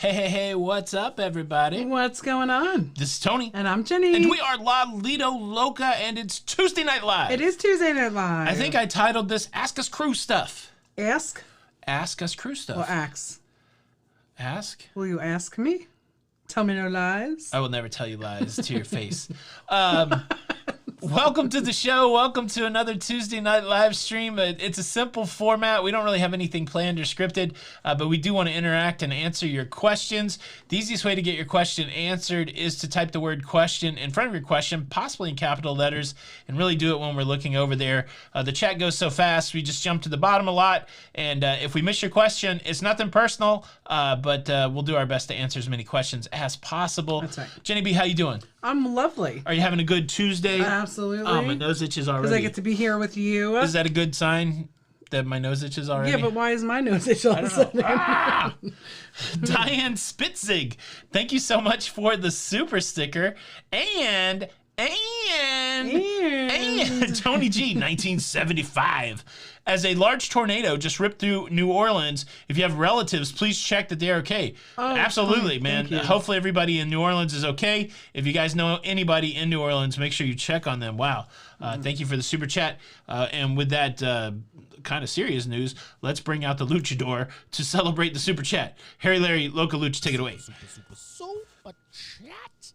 Hey, what's up, everybody? What's going on? This is Tony. And I'm Jenny. And we are Lido, Loca, and it's Tuesday Night Live. It is Tuesday Night Live. I think I titled this Ask Us Crew Stuff. Ask? Ask Us Crew Stuff. Or ask? Ask? Will you ask me? Tell me no lies? I will never tell you lies to your face. Welcome to the show. Welcome to another Tuesday Night Live stream. It's a simple format. We don't really have anything planned or scripted, but we do want to interact and answer your questions. The easiest way to get your question answered is to type the word question in front of your question, possibly in capital letters, and really do it when we're looking over there. The chat goes so fast, we just jump to the bottom a lot, and if we miss your question, it's nothing personal, but we'll do our best to answer as many questions as possible. That's right. Jenny B, how you doing? I'm lovely. Are you having a good Tuesday? Absolutely. Oh, my nose itches already. Because I get to be here with you. Is that a good sign that my nose itches already? Yeah, but why is my nose itch all of a sudden? Diane Spitzig, thank you so much for the super sticker. And Tony G, 1975. As a large tornado just ripped through New Orleans, if you have relatives, please check that they're okay. Oh, absolutely, man. Hopefully everybody in New Orleans is okay. If you guys know anybody in New Orleans, make sure you check on them. Wow. Thank you for the super chat. And with that kind of serious news, let's bring out the luchador to celebrate the super chat. Harry, Larry, Loca, Luch, take it away. Super chat.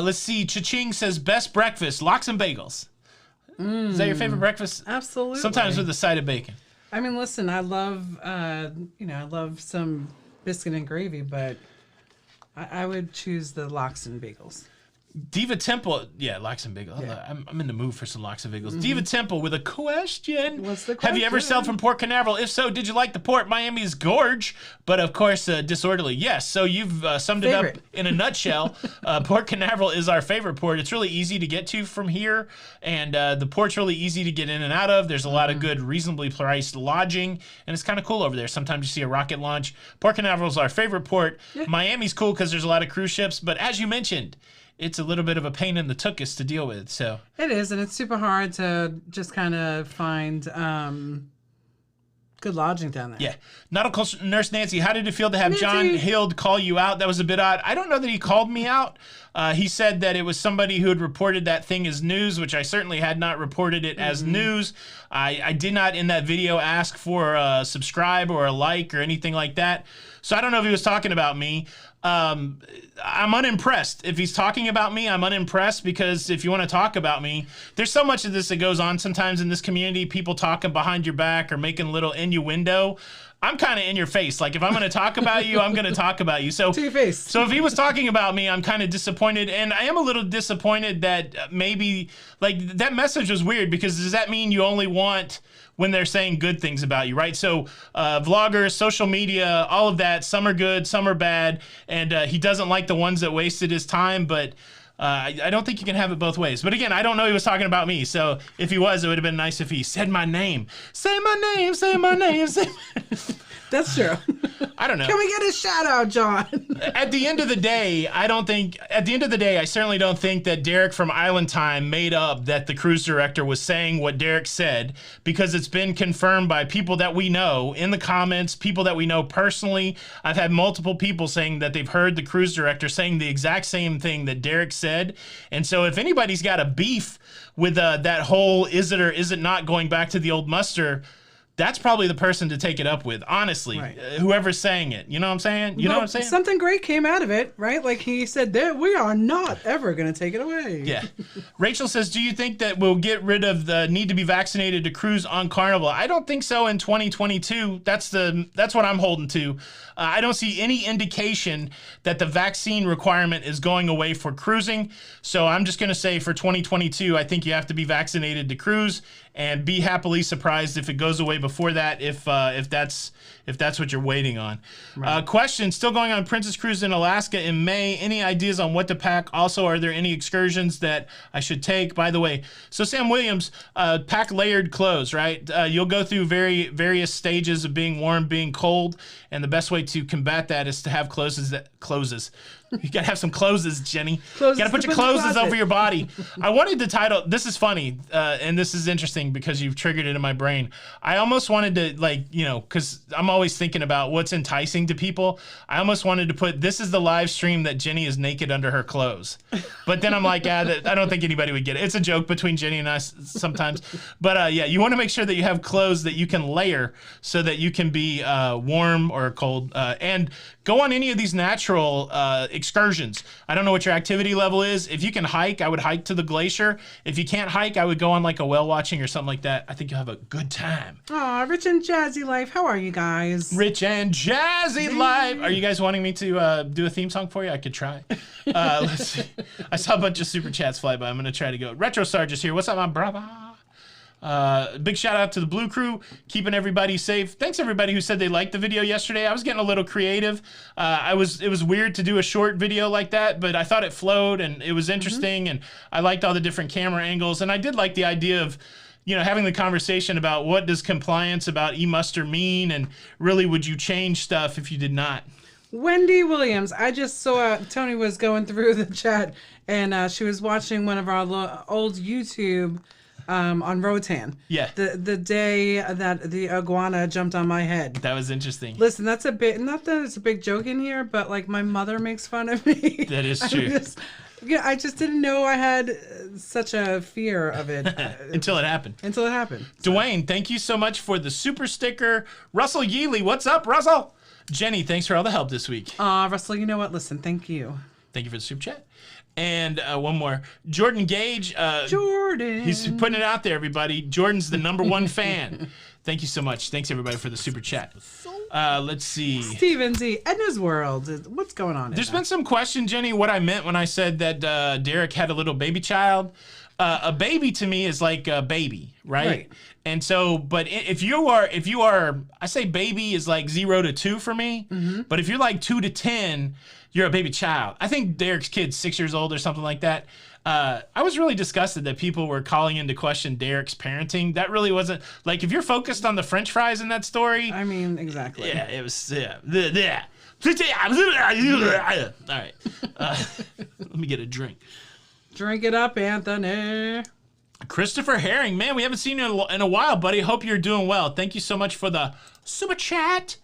Let's see. Cha-ching says, best breakfast, lox and bagels. Is that your favorite breakfast? Absolutely. Sometimes with a side of bacon. I mean, listen, I love, I love some biscuit and gravy, but I would choose the lox and bagels. Diva Temple, yeah, lox and bagels. Yeah. I'm in the mood for some lox and bagels. Diva Temple with a question. What's the question? Have you ever sold from Port Canaveral? If so, did you like the port? Miami's gorge, but of course disorderly. Yes, so you've summed it up in a nutshell. Port Canaveral is our favorite port. It's really easy to get to from here, and the port's really easy to get in and out of. There's a lot of good, reasonably priced lodging, and it's kind of cool over there. Sometimes you see a rocket launch. Port Canaveral is our favorite port. Yeah. Miami's cool because there's a lot of cruise ships, but as you mentioned, it's a little bit of a pain in the tuchus to deal with. So it is, and it's super hard to just kind of find good lodging down there. Yeah. Nautical Nurse Nancy, how did it feel to have John Hild call you out? That was a bit odd. I don't know that he called me out. He said that it was somebody who had reported that thing as news, which I certainly had not reported it as news. I did not in that video ask for a subscribe or a like or anything like that. So I don't know if he was talking about me. I'm unimpressed. If he's talking about me, I'm unimpressed, because if you want to talk about me, there's so much of this that goes on sometimes in this community, people talking behind your back or making a little innuendo. I'm kind of in your face. Like, if I'm going to talk about you, I'm going to talk about you. So, to your face. So if he was talking about me, I'm kind of disappointed. And I am a little disappointed that maybe, like, that message was weird, because does that mean you only want when they're saying good things about you, right? So vloggers, social media, all of that, some are good, some are bad, and he doesn't like the ones that wasted his time, but I don't think you can have it both ways. But again, I don't know he was talking about me, so if he was, it would have been nice if he said my name. Say my name, say my name, say my name. That's true. I don't know. Can we get a shout out, John? At the end of the day, I certainly don't think that Derek from Island Time made up that the cruise director was saying what Derek said, because it's been confirmed by people that we know in the comments, people that we know personally. I've had multiple people saying that they've heard the cruise director saying the exact same thing that Derek said. And so if anybody's got a beef with that whole is it or is it not going back to the old muster, that's probably the person to take it up with, honestly. Right. Whoever's saying it. You know what I'm saying? You know what I'm saying? Something great came out of it, right? Like he said, that we are not ever going to take it away. Yeah. Rachel says, do you think that we'll get rid of the need to be vaccinated to cruise on Carnival? I don't think so in 2022. That's what I'm holding to. I don't see any indication that the vaccine requirement is going away for cruising. So I'm just going to say for 2022, I think you have to be vaccinated to cruise, and be happily surprised if it goes away before that, if that's what you're waiting on. Right. Question still going on Princess Cruise in Alaska in May. Any ideas on what to pack? Also, are there any excursions that I should take? By the way, so Sam Williams, pack layered clothes, right? You'll go through various stages of being warm, being cold, and the best way to combat that is to have clothes. You gotta have some clothes, Jenny. You gotta put your clothes over your body. I wanted to title, this is funny, and this is interesting. thing because you've triggered it in my brain. I almost wanted to, like, you know, because I'm always thinking about what's enticing to people. I almost wanted to put, this is the live stream that Jenny is naked under her clothes. But then I'm like, I don't think anybody would get it. It's a joke between Jenny and us sometimes. But yeah, you want to make sure that you have clothes that you can layer so that you can be warm or cold. And go on any of these natural excursions. I don't know what your activity level is. If you can hike, I would hike to the glacier. If you can't hike, I would go on like a whale watching or something like that. I think you'll have a good time. Aw, Rich and Jazzy Life. How are you guys? Rich and Jazzy Life. Are you guys wanting me to do a theme song for you? I could try. Let's see. I saw a bunch of super chats fly by. I'm going to try to go. Retro Sarge is here. What's up, my brother? Big shout out to the Blue Crew, keeping everybody safe. Thanks everybody who said they liked the video yesterday. I was getting a little creative. It was weird to do a short video like that, but I thought it flowed and it was interesting, and I liked all the different camera angles, and I did like the idea of, you know, having the conversation about what does compliance about e-muster mean, and really would you change stuff if you did not? Wendy Williams. I just saw Tony was going through the chat, and she was watching one of our old YouTube on Rotan. Yeah. The day that the iguana jumped on my head. That was interesting. Listen, that's a bit, not that it's a big joke in here, but like my mother makes fun of me. That is true. I just didn't know I had such a fear of it. Until it happened. Until it happened. Dwayne, thank you so much for the super sticker. Russell Yealy, what's up, Russell? Jenny, thanks for all the help this week. Russell, you know what? Listen, thank you. Thank you for the super chat. And one more. Jordan Gage. Jordan. He's putting it out there, everybody. Jordan's the #1 fan. Thank you so much. Thanks, everybody, for the super chat. Let's see. Steven Z. Edna's World. What's going on? There's been some question, Jenny, what I meant when I said that Derek had a little baby child. A baby to me is like a baby, right? And so, but if you are, I say baby is like 0 to 2 for me. But if you're like 2 to 10, you're a baby child. I think Derek's kid's 6 years old or something like that. I was really disgusted that people were calling into question Derek's parenting. That really wasn't, like, if you're focused on the French fries in that story. I mean, exactly. Yeah, it was, yeah. All right. Let me get a drink. Drink it up, Anthony. Christopher Herring, man, we haven't seen you in a while, buddy. Hope you're doing well. Thank you so much for the super chat.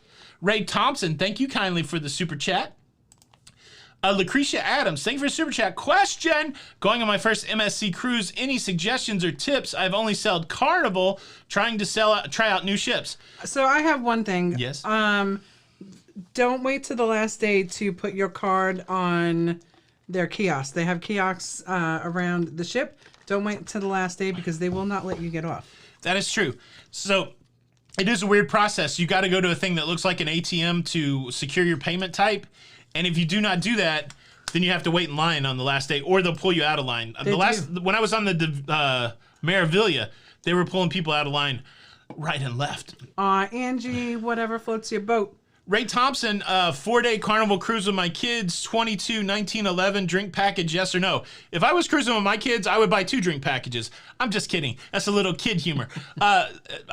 Ray Thompson, thank you kindly for the super chat. Lucretia Adams, thank you for the super chat. Question: going on my first MSC cruise, any suggestions or tips? I've only sailed Carnival, trying to try out new ships. So I have one thing. Yes. Don't wait till the last day to put your card on their kiosks. They have kiosks around the ship. Don't wait till the last day because they will not let you get off. That is true. So it is a weird process. You got to go to a thing that looks like an ATM to secure your payment type. And if you do not do that, then you have to wait in line on the last day, or they'll pull you out of line. When I was on the Meraviglia, they were pulling people out of line right and left. Angie, whatever floats your boat. Ray Thompson, 4-day Carnival cruise with my kids, 22, 19, 11, drink package, yes or no? If I was cruising with my kids, I would buy 2 drink packages. I'm just kidding. That's a little kid humor. I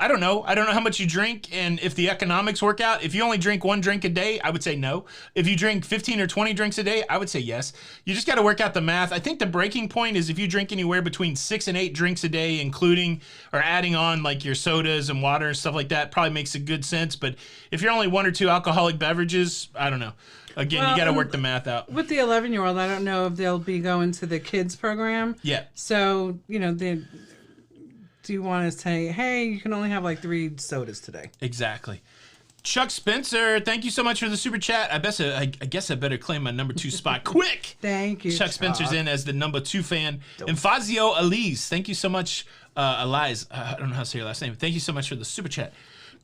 don't know. I don't know how much you drink and if the economics work out. If you only drink 1 drink a day, I would say no. If you drink 15 or 20 drinks a day, I would say yes. You just got to work out the math. I think the breaking point is if you drink anywhere between 6 and 8 drinks a day, including or adding on like your sodas and water and stuff like that, probably makes a good sense. But if you're only 1 or 2 alcoholic beverages, I don't know. Again, you got to work the math out. With the 11-year-old, I don't know if they'll be going to the kids program. Yeah. So, you know, do you want to say, hey, you can only have like 3 sodas today? Exactly. Chuck Spencer, thank you so much for the super chat. I guess I better claim my #2 spot quick. Thank you, Chuck Spencer's in as the #2 fan. And Fazio Elise, thank you so much. Elise, I don't know how to say your last name. Thank you so much for the super chat.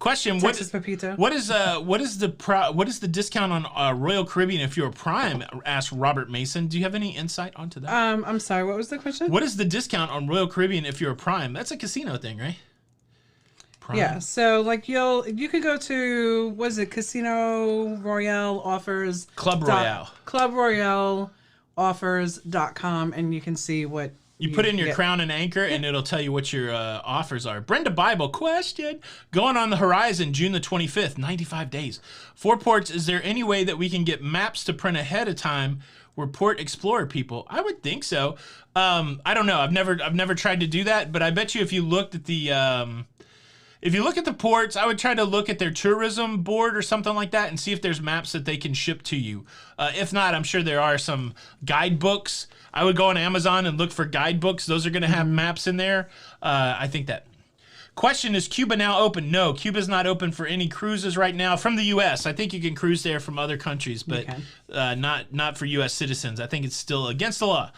Question: Texas Pepito. What is the discount on Royal Caribbean if you're a Prime? Asked Robert Mason. Do you have any insight onto that? I'm sorry. What was the question? What is the discount on Royal Caribbean if you're a Prime? That's a casino thing, right? Prime. Yeah. So like you could go to, what is it? Casino Royale offers. Club Royale. Club Royale offers.com, and you can see what You put in your crown and anchor, and it'll tell you what your offers are. Brenda Bible question. Going on the horizon, June the 25th, 95 days. 4 ports, is there any way that we can get maps to print ahead of time? We're Port Explorer people. I would think so. I don't know. I've never tried to do that, but I bet you if you looked at the... If you look at the ports, I would try to look at their tourism board or something like that and see if there's maps that they can ship to you. If not, I'm sure there are some guidebooks. I would go on Amazon and look for guidebooks. Those are going to have maps in there. I think that. Question, is Cuba now open? No, Cuba's not open for any cruises right now from the U.S. I think you can cruise there from other countries, but not for U.S. citizens. I think it's still against the law.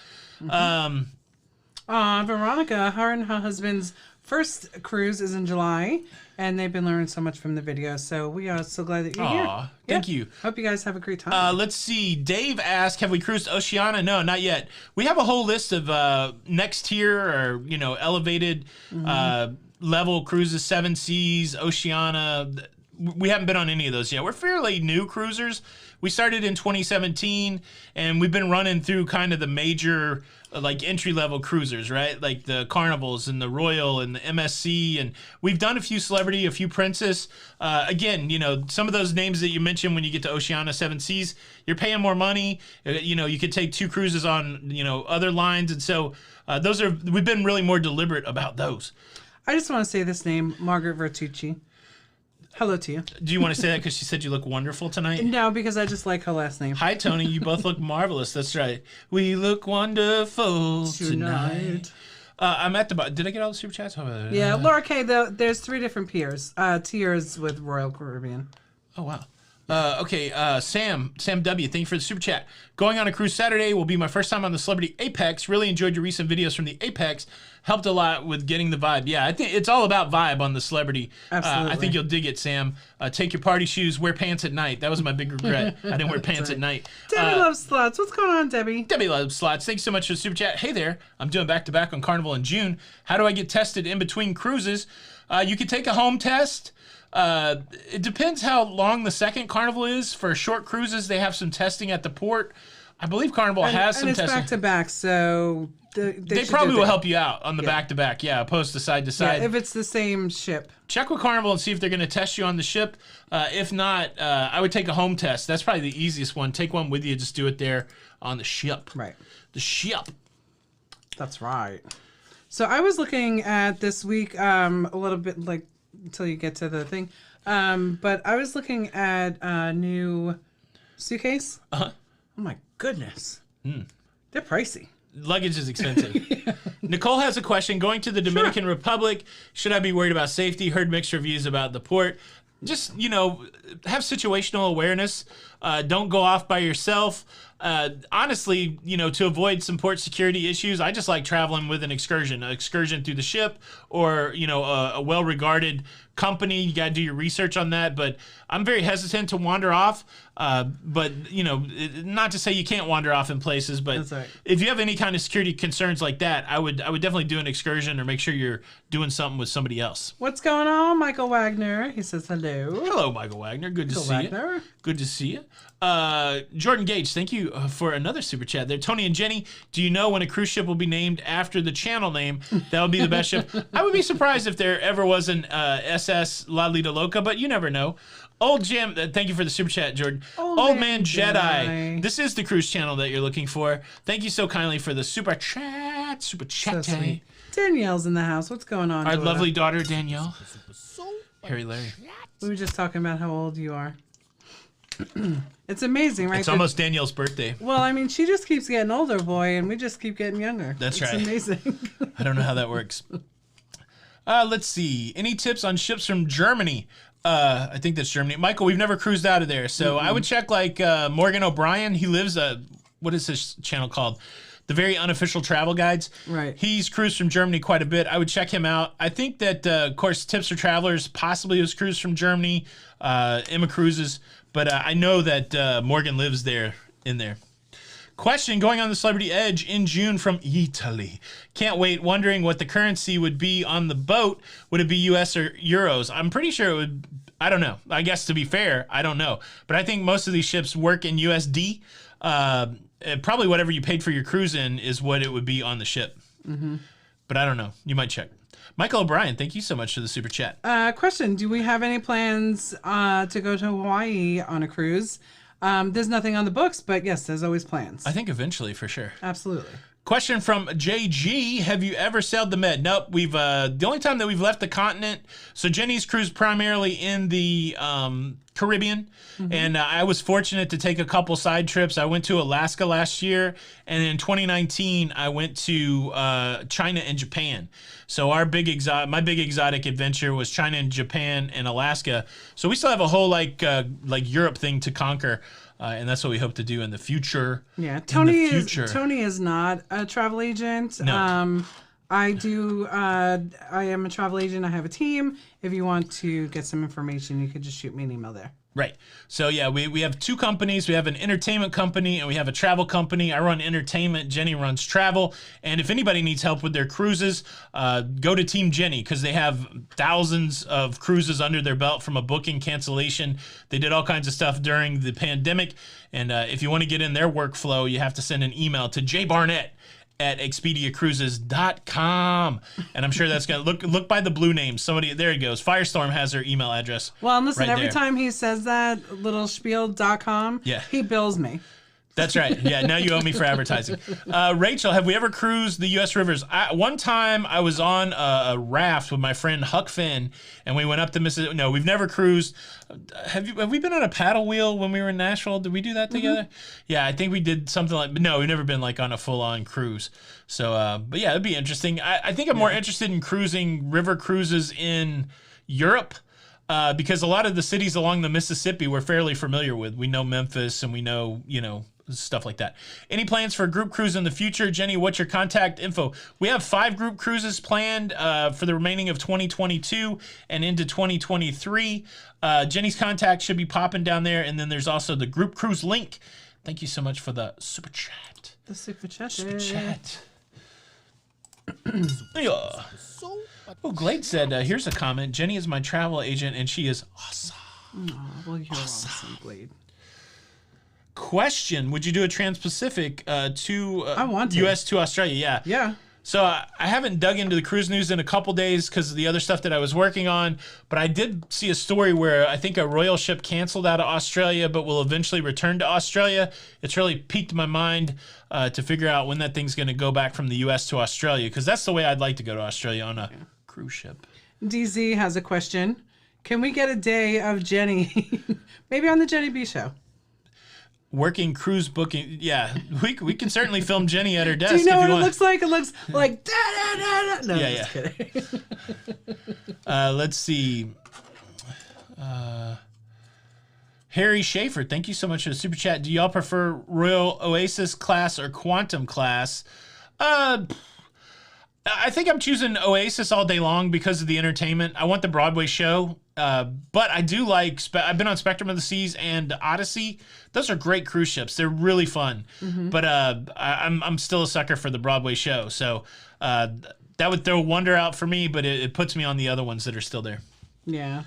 Veronica, her and her husband's first cruise is in July, and they've been learning so much from the videos. So we are so glad that you're here. Thank you. Hope you guys have a great time. Let's see. Dave asked, have we cruised Oceania? No, not yet. We have a whole list of next tier or, elevated level cruises, 7 Seas, Oceania. We haven't been on any of those yet. We're fairly new cruisers. We started in 2017, and we've been running through kind of the major entry-level cruisers, right? Like the Carnivals and the Royal and the MSC, and we've done a few Celebrity, a few Princess. Again, some of those names that you mentioned when you get to Oceania, 7 Seas, you're paying more money. You could take 2 cruises on, other lines, and so we've been really more deliberate about those. I just want to say this name, Margaret Vertucci. Hello to you. Do you want to say that because she said you look wonderful tonight? No, because I just like her last name. Hi, Tony. You both look marvelous. That's right. We look wonderful tonight. I'm at the bottom. Did I get all the super chats? Yeah, Laura K, there's 3 different tiers with Royal Caribbean. Oh, wow. Okay, Sam W, thank you for the super chat. Going on a cruise Saturday will be my first time on the Celebrity Apex. Really enjoyed your recent videos from the Apex. Helped a lot with getting the vibe. Yeah, I think it's all about vibe on the Celebrity. Absolutely. I think you'll dig it, Sam. Take your party shoes, wear pants at night. That was my big regret. I didn't wear pants at night. Debbie loves slots. What's going on, Debbie? Debbie loves slots. Thanks so much for the super chat. Hey there, I'm doing back-to-back on Carnival in June. How do I get tested in between cruises? You could take a home test. It depends how long the second Carnival is. For short cruises, they have some testing at the port. I believe Carnival has some testing. And it's back-to-back, so they probably will help you out on the back-to-back, opposed to side-to-side. Yeah, if it's the same ship. Check with Carnival and see if they're going to test you on the ship. If not, I would take a home test. That's probably the easiest one. Take one with you. Just do it there on the ship. Right. The ship. That's right. So I was looking at this week a little bit, until you get to the thing. But I was looking at a new suitcase. Uh-huh. Oh my goodness. They're pricey. Luggage is expensive. Nicole has a question. Going to the Dominican Republic, should I be worried about safety? Heard mixed reviews about the port. Just, have situational awareness. Don't go off by yourself. Honestly, to avoid some port security issues, I just like traveling with an excursion through the ship or, a well-regarded company. You got to do your research on that, but I'm very hesitant to wander off. But, not to say you can't wander off in places, but right. If you have any kind of security concerns like that, I would definitely do an excursion or make sure you're doing something with somebody else. What's going on, Michael Wagner? He says hello. Hello, Michael Wagner. Good to see you. Good to see you. Jordan Gage, thank you for another super chat there. Tony and Jenny, do you know when a cruise ship will be named after the channel name? That would be the best ship. I would be surprised if there ever was an SS Lido Loca, but you never know. Old Jim, thank you for the super chat, Jordan. Old Man Jedi. This is the cruise channel that you're looking for. Thank you so kindly for the super chat. Super chat. So sweet. Danielle's in the house. What's going on? Our lovely daughter, Danielle. Harry Larry. We were just talking about how old you are. It's amazing, right? It's almost Danielle's birthday. Well, I mean, she just keeps getting older, boy, and we just keep getting younger. That's right. It's amazing. I don't know how that works. Let's see. Any tips on ships from Germany? I think that's Germany. Michael, we've never cruised out of there, so I would check Morgan O'Brien. He lives what is his channel called? The Very Unofficial Travel Guides. Right. He's cruised from Germany quite a bit. I would check him out. I think that, of course, Tips for Travelers possibly was cruised from Germany. Emma Cruises. But I know that Morgan lives there. Question, going on the Celebrity Edge in June from Italy. Can't wait, wondering what the currency would be on the boat. Would it be US or Euros? I'm pretty sure it would, I don't know. I guess to be fair, I don't know. But I think most of these ships work in USD. Probably whatever you paid for your cruise in is what it would be on the ship. But I don't know. You might check. Michael O'Brien, thank you so much for the super chat. Question: do we have any plans to go to Hawaii on a cruise? There's nothing on the books, but yes, there's always plans. I think eventually, for sure. Absolutely. Question from JG. Have you ever sailed the Med? Nope. We've the only time that we've left the continent. So Jenny's cruised primarily in the Caribbean, and I was fortunate to take a couple side trips. I went to Alaska last year, and in 2019 I went to China and Japan. So my big exotic adventure was China and Japan and Alaska. So we still have a whole like Europe thing to conquer. And that's what we hope to do in the future. Yeah, Tony is not a travel agent. No. I am a travel agent. I have a team. If you want to get some information, you could just shoot me an email there. Right. So yeah, we have two companies. We have an entertainment company and we have a travel company. I run entertainment. Jenny runs travel. And if anybody needs help with their cruises, go to Team Jenny because they have thousands of cruises under their belt from a booking cancellation. They did all kinds of stuff during the pandemic. And if you want to get in their workflow, you have to send an email to jbarnette@expediacruises.com. And I'm sure that's going to look by the blue name. Somebody, there he goes. Firestorm has her email address. Well, and listen, right every there. time he says that little spiel.com, he bills me. That's right. Yeah, now you owe me for advertising. Rachel, have we ever cruised the U.S. rivers? One time I was on a raft with my friend Huck Finn, and we went up the Mississippi. No, we've never cruised. Have we been on a paddle wheel when we were in Nashville? Did we do that together? Yeah, I think we did something like. But no, we've never been like on a full-on cruise. So, but yeah, it'd be interesting. I think I'm more interested in cruising river cruises in Europe. Because a lot of the cities along the Mississippi we're fairly familiar with. We know Memphis and we know, stuff like that. Any plans for a group cruise in the future? Jenny, what's your contact info? We have 5 group cruises planned for the remaining of 2022 and into 2023. Jenny's contact should be popping down there. And then there's also the group cruise link. Thank you so much for the super chat. The super chat. Super chat. Yeah. Oh, Glade said, here's a comment. Jenny is my travel agent, and she is awesome. Oh, well, you're awesome, Glade. Question, would you do a Trans-Pacific to I want to. U.S. to Australia? Yeah. Yeah. So I haven't dug into the cruise news in a couple days because of the other stuff that I was working on, but I did see a story where I think a royal ship canceled out of Australia but will eventually return to Australia. It's really piqued my mind to figure out when that thing's going to go back from the U.S. to Australia because that's the way I'd like to go to Australia on a cruise ship. DZ has a question. Can we get a day of Jenny? Maybe on the Jenny B show. Working cruise booking, yeah. We can certainly film Jenny at her desk. Do you know what it looks like? It looks like da da da da. No, Yeah, just kidding. Let's see. Harry Schaefer, thank you so much for the super chat. Do y'all prefer Royal Oasis class or Quantum class? I think I'm choosing Oasis all day long because of the entertainment. I want the Broadway show, but I do like. I've been on Spectrum of the Seas and Odyssey. Those are great cruise ships. They're really fun. But I'm still a sucker for the Broadway show. So that would throw Wonder out for me, but it puts me on the other ones that are still there. Yeah.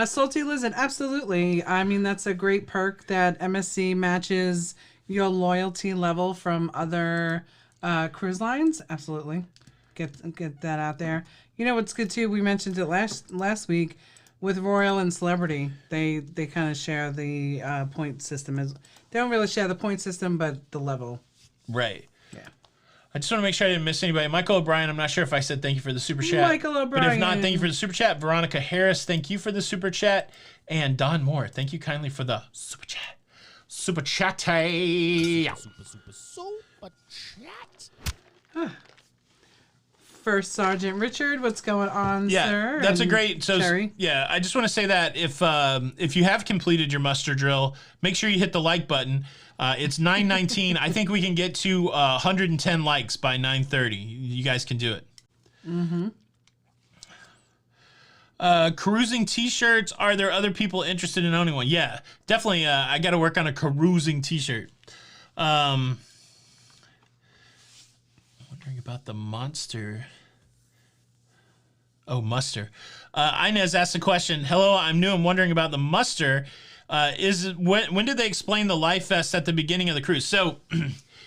Salty Lizard, absolutely. I mean, that's a great perk that MSC matches your loyalty level from other cruise lines. Absolutely. Get that out there. You know what's good too? We mentioned it last week with Royal and Celebrity. They kind of share the point system. They don't really share the point system, but the level. Right. Yeah. I just want to make sure I didn't miss anybody. Michael O'Brien, I'm not sure if I said thank you for the super chat. Michael O'Brien. But if not, thank you for the super chat. Veronica Harris, thank you for the super chat. And Don Moore, thank you kindly for the super chat. Super chat. Super chat. First Sergeant Richard, what's going on, sir? That's and a great. So Sherry? yeah, I just want to say that if you have completed your muster drill, make sure you hit the like button. It's 9:19. I think we can get to 110 likes by 9:30. You guys can do it. Cruising T-shirts. Are there other people interested in owning one? Yeah, definitely. I got to work on a cruising T-shirt. Wondering about the monster. Oh, muster. Inez asked a question. Hello, I'm new. I'm wondering about the muster. When did they explain the life vest at the beginning of the cruise? So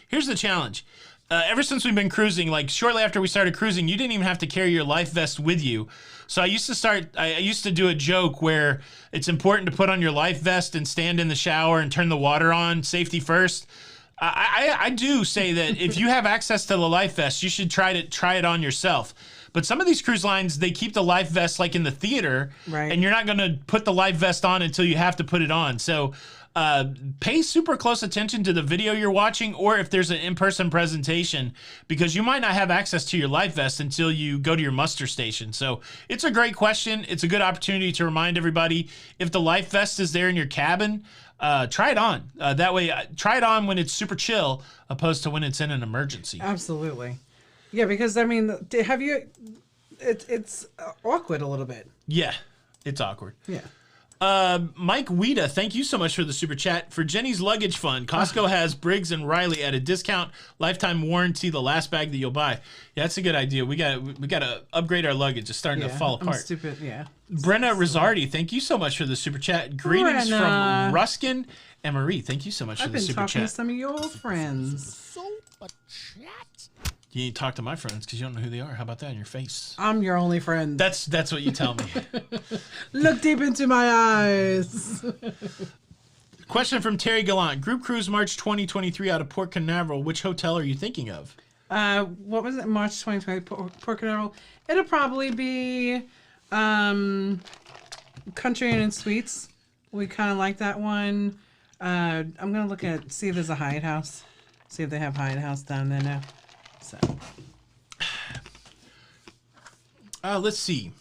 here's the challenge. ever since we've been cruising, like shortly after we started cruising, you didn't even have to carry your life vest with you. So I used to do a joke where it's important to put on your life vest and stand in the shower and turn the water on, safety first. I do say that if you have access to the life vest, you should try it on yourself. But some of these cruise lines, they keep the life vest like in the theater, right, and you're not going to put the life vest on until you have to put it on. So pay super close attention to the video you're watching, or if there's an in-person presentation, because you might not have access to your life vest until you go to your muster station. So it's a great question. It's a good opportunity to remind everybody, if the life vest is there in your cabin, try it on. That way, try it on when it's super chill, opposed to when it's in an emergency. Absolutely. Yeah, because I mean, have you? It's awkward a little bit. Yeah, it's awkward. Yeah. Mike Weta, thank you so much for the super chat. For Jenny's luggage fund, Costco has Briggs and Riley at a discount, lifetime warranty, the last bag that you'll buy. Yeah, that's a good idea. We gotta upgrade our luggage. It's starting to fall apart. I'm stupid. Yeah. Brenna Rizzardi, thank you so much for the super chat. Greetings from Ruskin and Marie. Thank you so much for the super chat. I've been talking to some of your old friends. Super chat. You ain't talk to my friends because you don't know who they are. How about that in your face? I'm your only friend. That's what you tell me. Look deep into my eyes. Question from Terry Gallant. Group cruise March 2023 out of Port Canaveral. Which hotel are you thinking of? What was it? March 2020, Port Canaveral. It'll probably be Country Inn and Suites. We kind of like that one. I'm going to see if there's a Hyatt House. See if they have Hyatt House down there now. So. Let's see.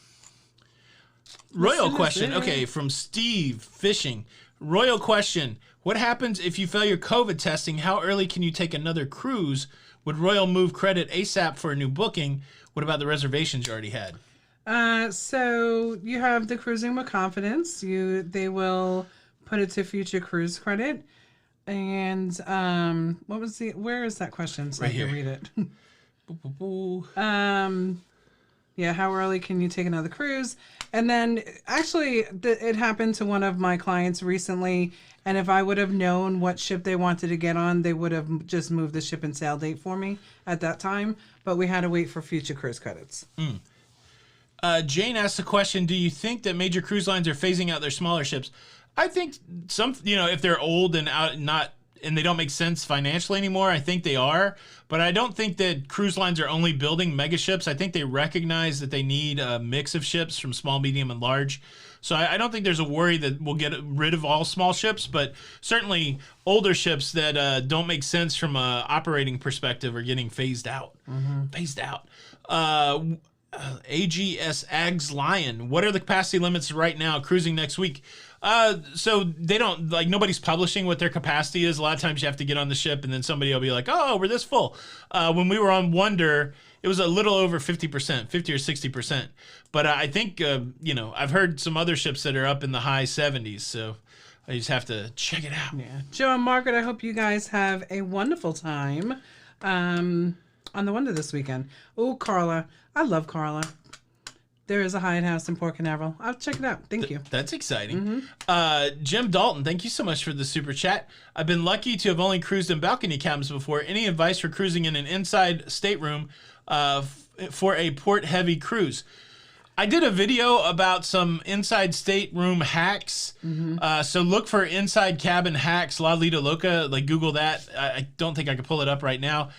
Royal question. Okay, from Steve Fishing. Royal question. What happens if you fail your COVID testing? How early can you take another cruise? Would Royal move credit ASAP for a new booking? What about the reservations you already had? So you have the Cruising with Confidence. They will put it to future cruise credit. And where is that question so right I can here. read it? Yeah, how early can you take another cruise? And then actually it happened to one of my clients recently, and if I would have known what ship they wanted to get on, they would have just moved the ship and sail date for me at that time, but we had to wait for future cruise credits. Jane asked a question, do you think that major cruise lines are phasing out their smaller ships? I think some, if they're old and and they don't make sense financially anymore, I think they are. But I don't think that cruise lines are only building mega ships. I think they recognize that they need a mix of ships from small, medium, and large. So I don't think there's a worry that we'll get rid of all small ships, but certainly older ships that don't make sense from an operating perspective are getting phased out. Phased out. AGS Ags Lion. What are the capacity limits right now cruising next week? So they don't, nobody's publishing what their capacity is. A lot of times you have to get on the ship and then somebody will be like, oh, we're this full. When we were on Wonder, it was a little over 50%, 50 or 60%. But I think, I've heard some other ships that are up in the high 70s. So I just have to check it out. Yeah. Joe and Margaret, I hope you guys have a wonderful time on the Wonder this weekend. Oh, Carla. I love Carla. There is a Hyatt House in Port Canaveral. I'll check it out. Thank you. That's exciting. Jim Dalton, thank you so much for the super chat. I've been lucky to have only cruised in balcony cabins before. Any advice for cruising in an inside stateroom for a port-heavy cruise? I did a video about some inside stateroom hacks. So look for inside cabin hacks, Lido, Loca. Google that. I don't think I can pull it up right now.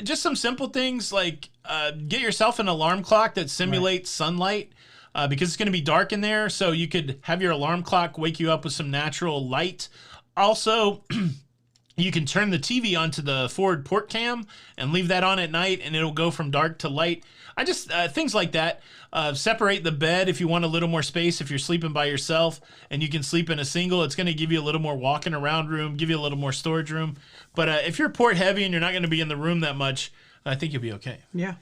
Just some simple things like get yourself an alarm clock that simulates sunlight because it's going to be dark in there. So you could have your alarm clock wake you up with some natural light. Also, you can turn the TV onto the forward port cam and leave that on at night and it'll go from dark to light. Things like that. Separate the bed if you want a little more space. If you're sleeping by yourself and you can sleep in a single, it's going to give you a little more walking around room, give you a little more storage room. But if you're port heavy and you're not going to be in the room that much, I think you'll be okay. Yeah.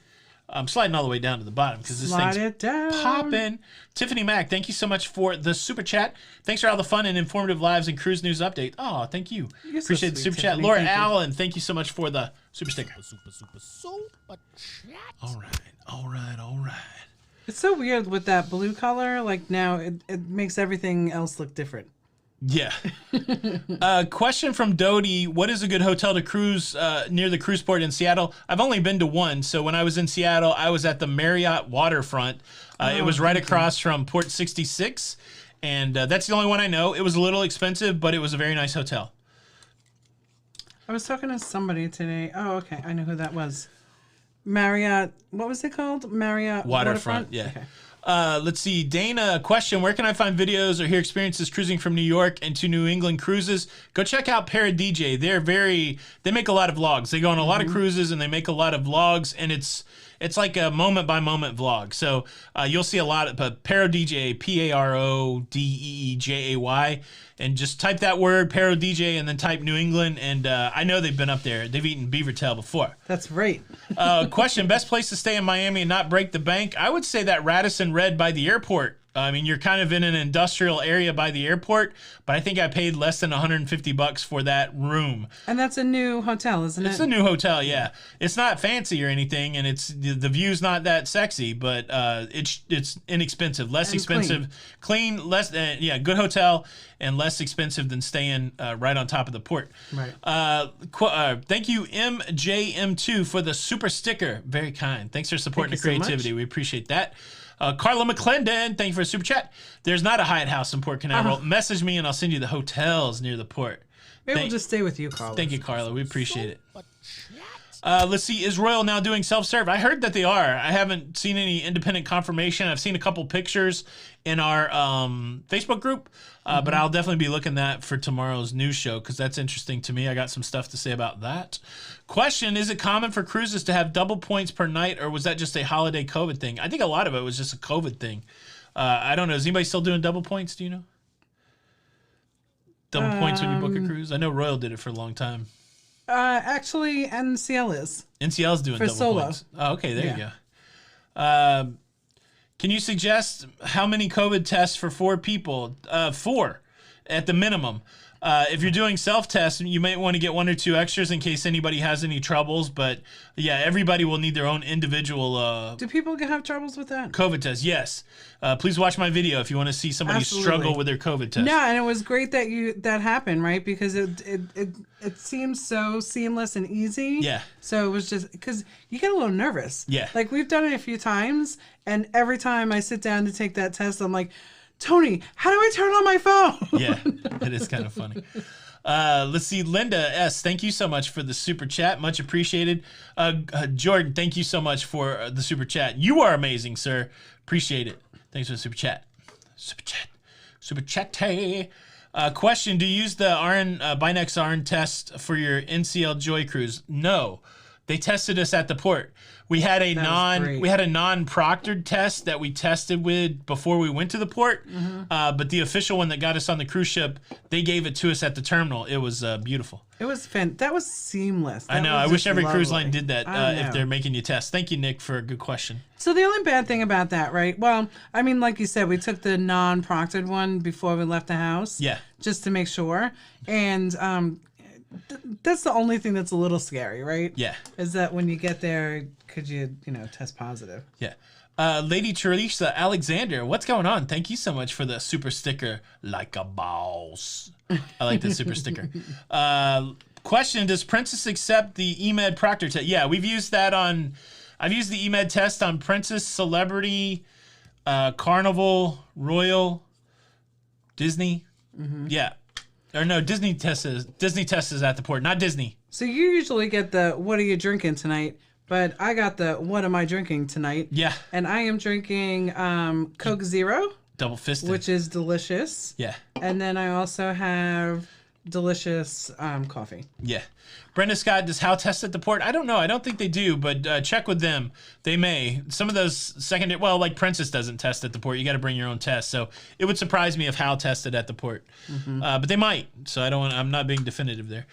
I'm sliding all the way down to the bottom because this thing's popping. Tiffany Mack, thank you so much for the super chat. Thanks for all the fun and informative lives and cruise news update. Oh, thank you. Appreciate the super chat. Laura Allen, thank you so much for the super sticker. Super chat. All right. It's so weird with that blue color. Now it makes everything else look different. Yeah. Question from Dodie. What is a good hotel to cruise near the cruise port in Seattle? I've only been to one. So when I was in Seattle, I was at the Marriott Waterfront. It was right across from Port 66. And that's the only one I know. It was a little expensive, but it was a very nice hotel. I was talking to somebody today. Oh, okay. I know who that was. Marriott. What was it called? Marriott Waterfront. Yeah. Okay. Let's see. Dana, question. Where can I find videos or hear experiences cruising from New York and to New England cruises? Go check out ParaDJ. They make a lot of vlogs. They go on a lot of cruises and they make a lot of vlogs, and it's like a moment by moment vlog. So you'll see a lot of ParaDJ, PARODEEJAY, and just type that word ParaDJ and then type New England. And I know they've been up there. They've eaten beaver tail before. That's right. Question, best place to stay in Miami and not break the bank? I would say that Radisson Red by the airport. I mean, you're kind of in an industrial area by the airport, but I think I paid less than $150 for that room. And that's a new hotel, isn't it? It's a new hotel, yeah. It's not fancy or anything, and the view's not that sexy, but it's inexpensive, less and expensive, clean, less good hotel, and less expensive than staying right on top of the port. Right. Thank you, MJM2, for the super sticker. Very kind. Thanks for supporting the creativity. We appreciate that. Carla McClendon, thank you for a super chat. There's not a Hyatt House in Port Canaveral. Message me and I'll send you the hotels near the port. Maybe we'll just stay with you, Carla. Thank you, Carla. We appreciate it. Let's see. Is Royal now doing self-serve? I heard that they are. I haven't seen any independent confirmation. I've seen a couple pictures in our Facebook group, but I'll definitely be looking that for tomorrow's news show because that's interesting to me. I got some stuff to say about that. Question, is it common for cruises to have double points per night, or was that just a holiday COVID thing? I think a lot of it was just a COVID thing. I don't know. Is anybody still doing double points? Do you know? Double points when you book a cruise? I know Royal did it for a long time. Actually, NCL is. NCL's doing for double solo. points. Oh, okay, there you go. Can you suggest how many COVID tests for 4 people? 4 at the minimum. If you're doing self-tests, you might want to get 1 or 2 extras in case anybody has any troubles. But yeah, everybody will need their own individual Do people have troubles with that? COVID test. Yes. Please watch my video if you want to see somebody struggle with their COVID test. No, and it was great that that happened, right? Because it seems so seamless and easy. Yeah. So it was just because you get a little nervous. Yeah. Like we've done it a few times, and every time I sit down to take that test, I'm like, Tony, how do I turn on my phone? Yeah, it is kind of funny. Let's see. Linda S., thank you so much for the super chat. Much appreciated. Jordan, thank you so much for the super chat. You are amazing, sir. Appreciate it. Thanks for the super chat. Super chat. Super chat. Question, do you use the Binex RN test for your NCL Joy Cruise? No. They tested us at the port. We had a non-proctored test that we tested with before we went to the port, but the official one that got us on the cruise ship, they gave it to us at the terminal. It was beautiful. It was that was seamless. I know. I wish every cruise line did that if they're making you test. Thank you, Nick, for a good question. So the only bad thing about that, right? Well, I mean, like you said, we took the non-proctored one before we left the house. Yeah. Just to make sure. And that's the only thing that's a little scary, right? Yeah. Is that when you get there, could you test positive? Yeah. Lady Teresa Alexander, what's going on? Thank you so much for the super sticker. Like a boss. I like the super sticker. Question, does Princess accept the EMED Proctor test? Yeah, we've used that I've used the EMED test on Princess, Celebrity, Carnival, Royal, Disney. Yeah. Or no, Disney test is at the port, not Disney. So you usually get the what are you drinking tonight? But I got the what am I drinking tonight? Yeah. And I am drinking Coke Zero. Double fisted. Which is delicious. Yeah. And then I also have delicious coffee. Yeah. Brenda Scott, does How test at the port? I don't know. I don't think they do, but check with them. They may. Some of those secondary, well, like Princess doesn't test at the port. You got to bring your own test. So it would surprise me if How tested at the port. But they might. So I'm not being definitive there.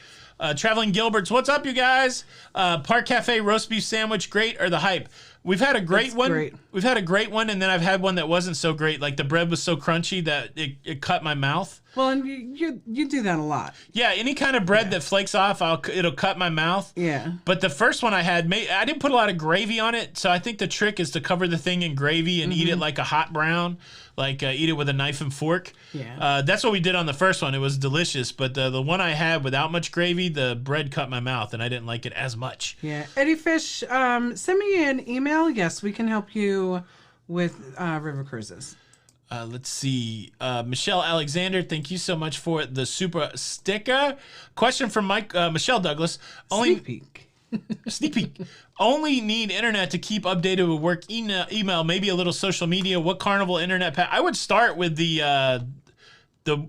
Traveling Gilberts, what's up, you guys? Park Cafe roast beef sandwich, great or the hype? We've had a great one. Great. We've had a great one, and then I've had one that wasn't so great. Like the bread was so crunchy that it cut my mouth. Well, and you do that a lot. Yeah, any kind of bread that flakes off, it'll cut my mouth. Yeah. But the first one I had, I didn't put a lot of gravy on it, so I think the trick is to cover the thing in gravy and eat it like a hot brown, like eat it with a knife and fork. Yeah. That's what we did on the first one. It was delicious, but the one I had without much gravy, the bread cut my mouth, and I didn't like it as much. Yeah. Eddie Fish, send me an email. Yes, we can help you with river cruises. Let's see. Michelle Alexander, thank you so much for the super sticker. Question from Michelle Douglas. Sneak peek. Sneak peek. Only need internet to keep updated with work email, maybe a little social media. What Carnival internet pack? I would start with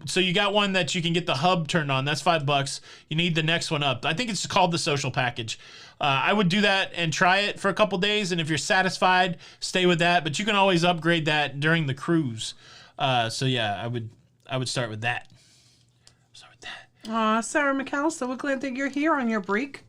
so you got one that you can get the hub turned on. That's $5. You need the next one up. I think it's called the social package. I would do that and try it for a couple days, and if you're satisfied, stay with that. But you can always upgrade that during the cruise. So yeah, I would start with that. Sarah McAllister, we're glad that you're here on your break.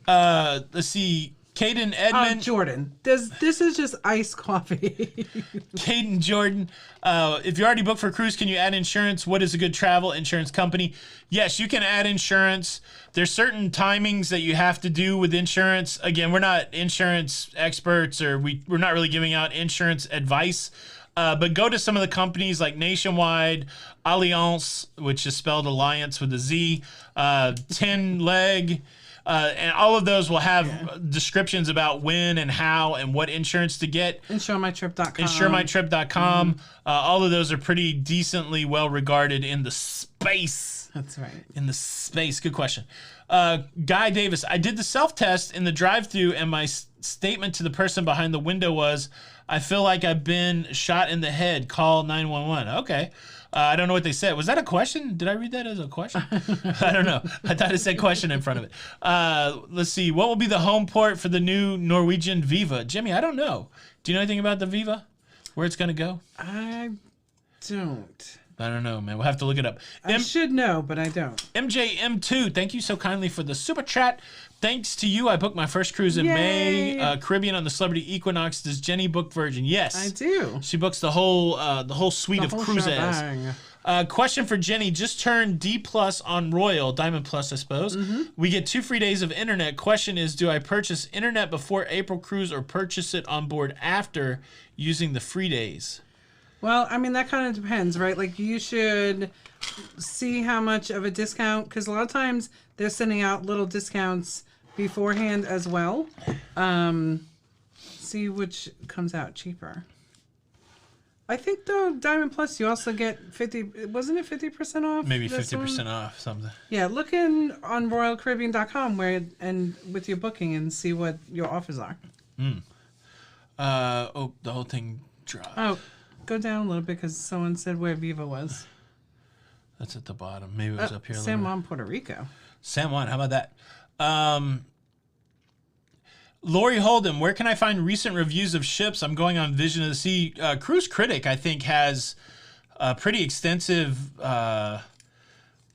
Let's see. Caden Edmond. Jordan. This is just iced coffee. Caden Jordan. If you're already booked for a cruise, can you add insurance? What is a good travel insurance company? Yes, you can add insurance. There's certain timings that you have to do with insurance. Again, we're not insurance experts, or we're not really giving out insurance advice. But go to some of the companies like Nationwide, Allianz, which is spelled Alliance with a Z, 10 Leg. And all of those will have descriptions about when and how and what insurance to get. InsureMyTrip.com. InsureMyTrip.com. All of those are pretty decently well regarded in the space. That's right. In the space. Good question. Guy Davis, I did the self-test in the drive-thru, and my statement to the person behind the window was, I feel like I've been shot in the head. Call 911. Okay. I don't know what they said. Was that a question? Did I read that as a question? I don't know. I thought it said question in front of it. Let's see. What will be the home port for the new Norwegian Viva? Jimmy, I don't know. Do you know anything about the Viva? Where it's going to go? I don't. I don't know, man. We'll have to look it up. I should know, but I don't. MJM2, thank you so kindly for the super chat. Thanks to you, I booked my first cruise in May. Caribbean on the Celebrity Equinox. Does Jenny book Virgin? Yes, I do. She books the whole suite of cruises. Question for Jenny: just turned D+ on Royal, Diamond Plus, I suppose. We get 2 free days of internet. Question is, do I purchase internet before April cruise or purchase it on board after using the free days? Well, I mean, that kind of depends, right? Like, you should see how much of a discount, because a lot of times they're sending out little discounts beforehand as well. See which comes out cheaper. I think, though, Diamond Plus, you also get 50, wasn't it 50% off? Maybe 50% off, something. Yeah, look in on RoyalCaribbean.com and with your booking and see what your offers are. The whole thing dropped. Oh. Go down a little bit because someone said where Viva was. That's at the bottom. Maybe it was up here. San Juan, Puerto Rico. San Juan, how about that? Lori Holden, where can I find recent reviews of ships? I'm going on Vision of the Sea. Cruise Critic, I think, has a pretty extensive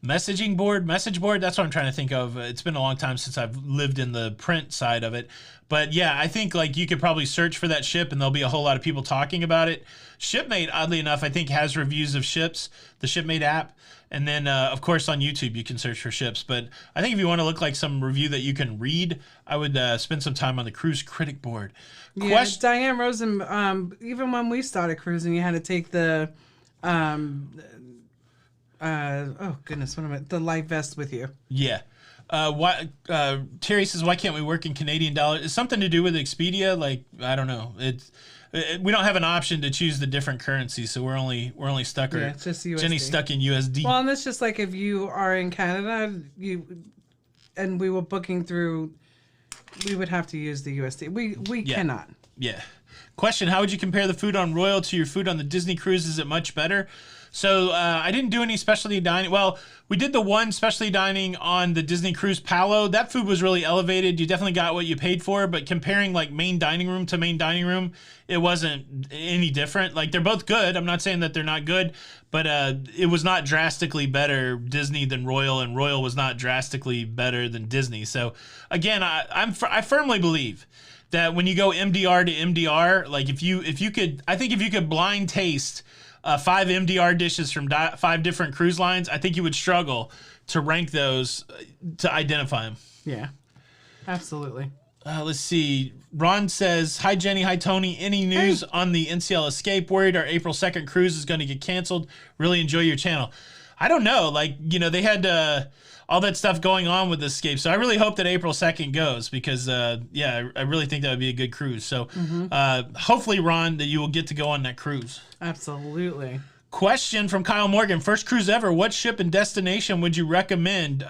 message board. That's what I'm trying to think of. It's been a long time since I've lived in the print side of it. But yeah, I think like you could probably search for that ship and there'll be a whole lot of people talking about it. Shipmate, oddly enough, I think has reviews of ships, the Shipmate app. And then, of course, on YouTube, you can search for ships. But I think if you want to look like some review that you can read, I would spend some time on the Cruise Critic board. Yeah, Diane Rosen, even when we started cruising, you had to take the, the life vest with you. Yeah. Terry says, why can't we work in Canadian dollars? It's something to do with Expedia. Like, I don't know. We don't have an option to choose the different currencies, so we're only stuck. Yeah, it's just USD. Jenny's stuck in USD. Well, and it's just like if you are in Canada, and we were booking through, we would have to use the USD. We cannot. Yeah. Question: how would you compare the food on Royal to your food on the Disney cruise? Is it much better? So I didn't do any specialty dining. Well, we did the one specialty dining on the Disney Cruise Palo. That food was really elevated. You definitely got what you paid for, but comparing like main dining room to main dining room, it wasn't any different. Like they're both good. I'm not saying that they're not good, but it was not drastically better Disney than Royal, and Royal was not drastically better than Disney. So again, I firmly believe that when you go MDR to MDR, like if you could blind taste 5 MDR dishes from 5 different cruise lines, I think you would struggle to rank those to identify them. Yeah, absolutely. Let's see. Ron says, "Hi Jenny, hi Tony. Any news on the NCL Escape? Worried our April 2nd cruise is going to get canceled. Really enjoy your channel." I don't know. Like, you know, they had all that stuff going on with Escape, so I really hope that April 2nd goes because, yeah, I really think that would be a good cruise. So hopefully, Ron, that you will get to go on that cruise. Absolutely. Question from Kyle Morgan. First cruise ever. What ship and destination would you recommend?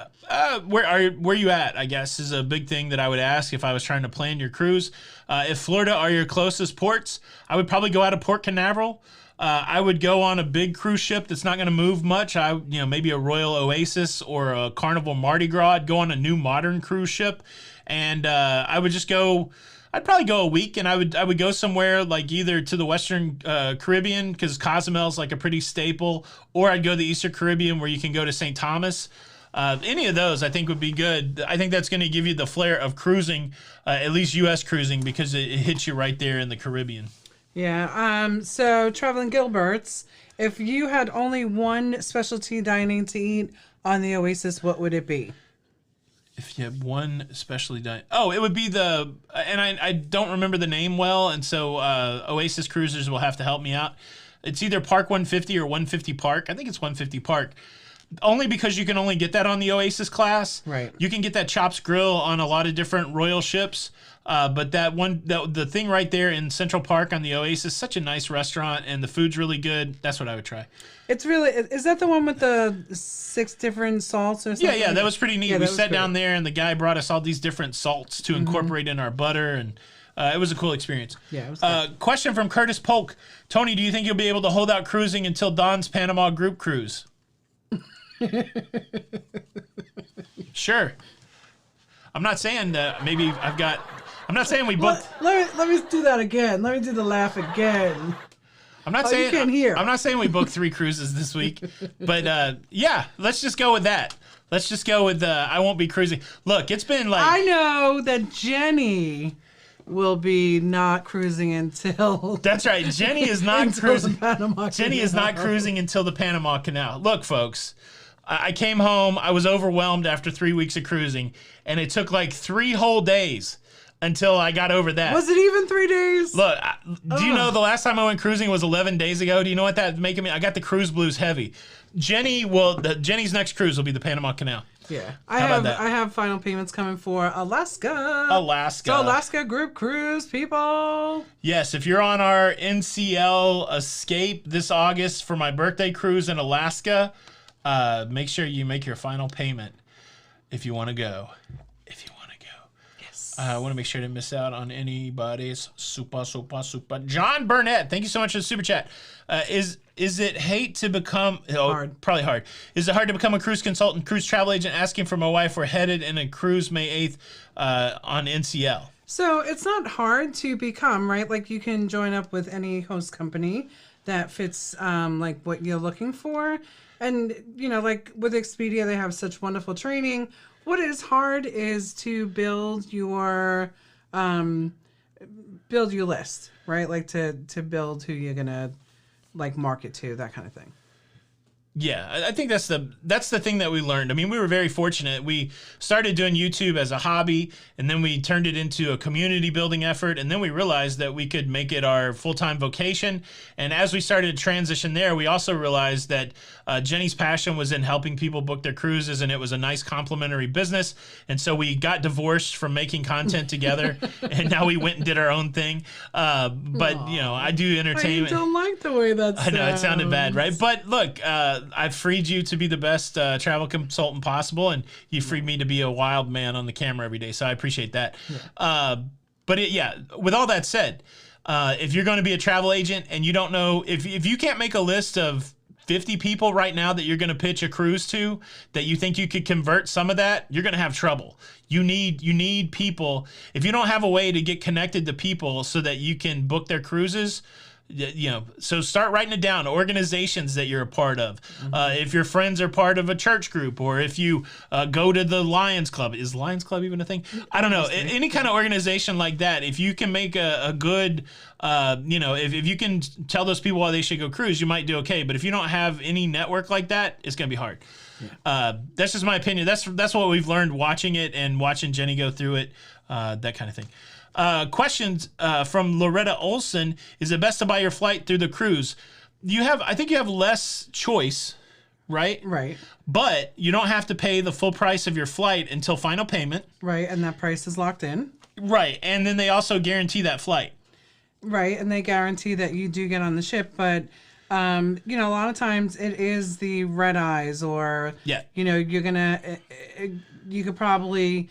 Where you at, I guess, is a big thing that I would ask if I was trying to plan your cruise. If Florida are your closest ports, I would probably go out of Port Canaveral. I would go on a big cruise ship that's not going to move much. Maybe a Royal Oasis or a Carnival Mardi Gras. I'd go on a new modern cruise ship, and I would just go. I'd probably go a week, and I would go somewhere like either to the Western Caribbean because Cozumel's like a pretty staple, or I'd go to the Eastern Caribbean where you can go to St. Thomas. Any of those I think would be good. I think that's going to give you the flair of cruising, at least U.S. cruising, because it hits you right there in the Caribbean. Yeah. So Traveling Gilbert's, if you had only one specialty dining to eat on the Oasis, what would it be? If you have one specialty dining, it would be and I don't remember the name well, and so Oasis cruisers will have to help me out. It's either Park 150 or 150 Park. I think it's 150 Park. Only because you can only get that on the Oasis class. Right. You can get that Chops Grill on a lot of different Royal ships. But the thing right there in Central Park on the Oasis, such a nice restaurant, and the food's really good. That's what I would try. Is that the one with the 6 different salts or something? Yeah, that was pretty neat. Yeah, we sat down there, and the guy brought us all these different salts to incorporate in our butter, and it was a cool experience. Yeah, it was good. Question from Curtis Polk. Tony, do you think you'll be able to hold out cruising until Don's Panama group cruise? Sure. I'm not saying that maybe I'm not saying we booked. Let me do that again. Let me do the laugh again. I'm not saying you can't hear. I'm not saying we booked 3 cruises this week, but yeah, let's just go with that. Let's just go with I won't be cruising. Look, it's been like I know that Jenny will be not cruising until That's right. Jenny is not until cruising. the Panama Jenny is Canal. not cruising until the Panama Canal. Look, folks, I came home. I was overwhelmed after 3 weeks of cruising, and it took like 3 whole days until I got over that. Was it even 3 days? Look, do you know the last time I went cruising was 11 days ago? Do you know what that's making me? I got the cruise blues heavy. Jenny's next cruise will be the Panama Canal. Yeah. How about that? I have final payments coming for Alaska. Alaska. So Alaska group cruise, people. Yes, if you're on our NCL Escape this August for my birthday cruise in Alaska, make sure you make your final payment if you want to go. I want to make sure to miss out on anybody's super. John Burnett, thank you so much for the super chat. Is it hard? Probably hard. Is it hard to become a cruise consultant, cruise travel agent? Asking for my wife. We're headed in a cruise May 8th on NCL. So it's not hard to become, right? Like you can join up with any host company that fits like what you're looking for. And, you know, like with Expedia, they have such wonderful training. What is hard is to build your list, right? Like to build who you're gonna like market to, that kind of thing. Yeah, I think that's the thing that we learned. I mean, we were very fortunate. We started doing YouTube as a hobby, and then we turned it into a community building effort, and then we realized that we could make it our full-time vocation. And as we started to transition there, we also realized that Jenny's passion was in helping people book their cruises, and it was a nice complementary business. And so we got divorced from making content together, and now we went and did our own thing. But, you know, I do entertainment. I don't like the way that sounds. I know, it sounded bad, right? But look, I've freed you to be the best travel consultant possible, and you freed me to be a wild man on the camera every day, so I appreciate that. Yeah. With all that said, if you're going to be a travel agent and you don't know, if you can't make a list of 50 people right now that you're going to pitch a cruise to that you think you could convert some of that, you're going to have trouble. You need people. If you don't have a way to get connected to people so that you can book their cruises, So start writing it down. Organizations that you're a part of. If your friends are part of a church group, or if you go to the Lions Club. Is Lions Club even a thing? I don't know. Any kind of organization like that, if you can make a good, if you can tell those people why they should go cruise, you might do okay. But if you don't have any network like that, it's going to be hard. Yeah. That's just my opinion. That's what we've learned watching it and watching Jenny go through it, that kind of thing. Questions from Loretta Olson. Is it best to buy your flight through the cruise? I think you have less choice, right? Right. But you don't have to pay the full price of your flight until final payment. Right, and that price is locked in. Right, and then they also guarantee that flight. Right, and they guarantee that you do get on the ship, but a lot of times it is the red eyes, or you're gonna you could probably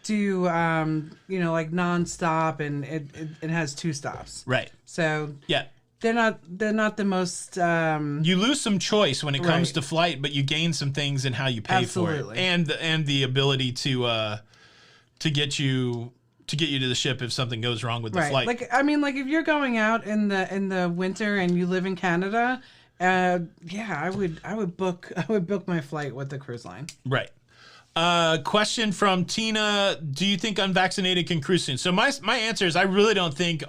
do like nonstop, and it has 2 stops. Right. So yeah, they're not the most. You lose some choice when it comes to flight, but you gain some things in how you pay for it, and the ability to get you to the ship if something goes wrong with the flight. Like if you're going out in the winter and you live in Canada, I would book my flight with the cruise line. Right. Question from Tina: do you think unvaccinated can cruise soon? So my answer is I really don't think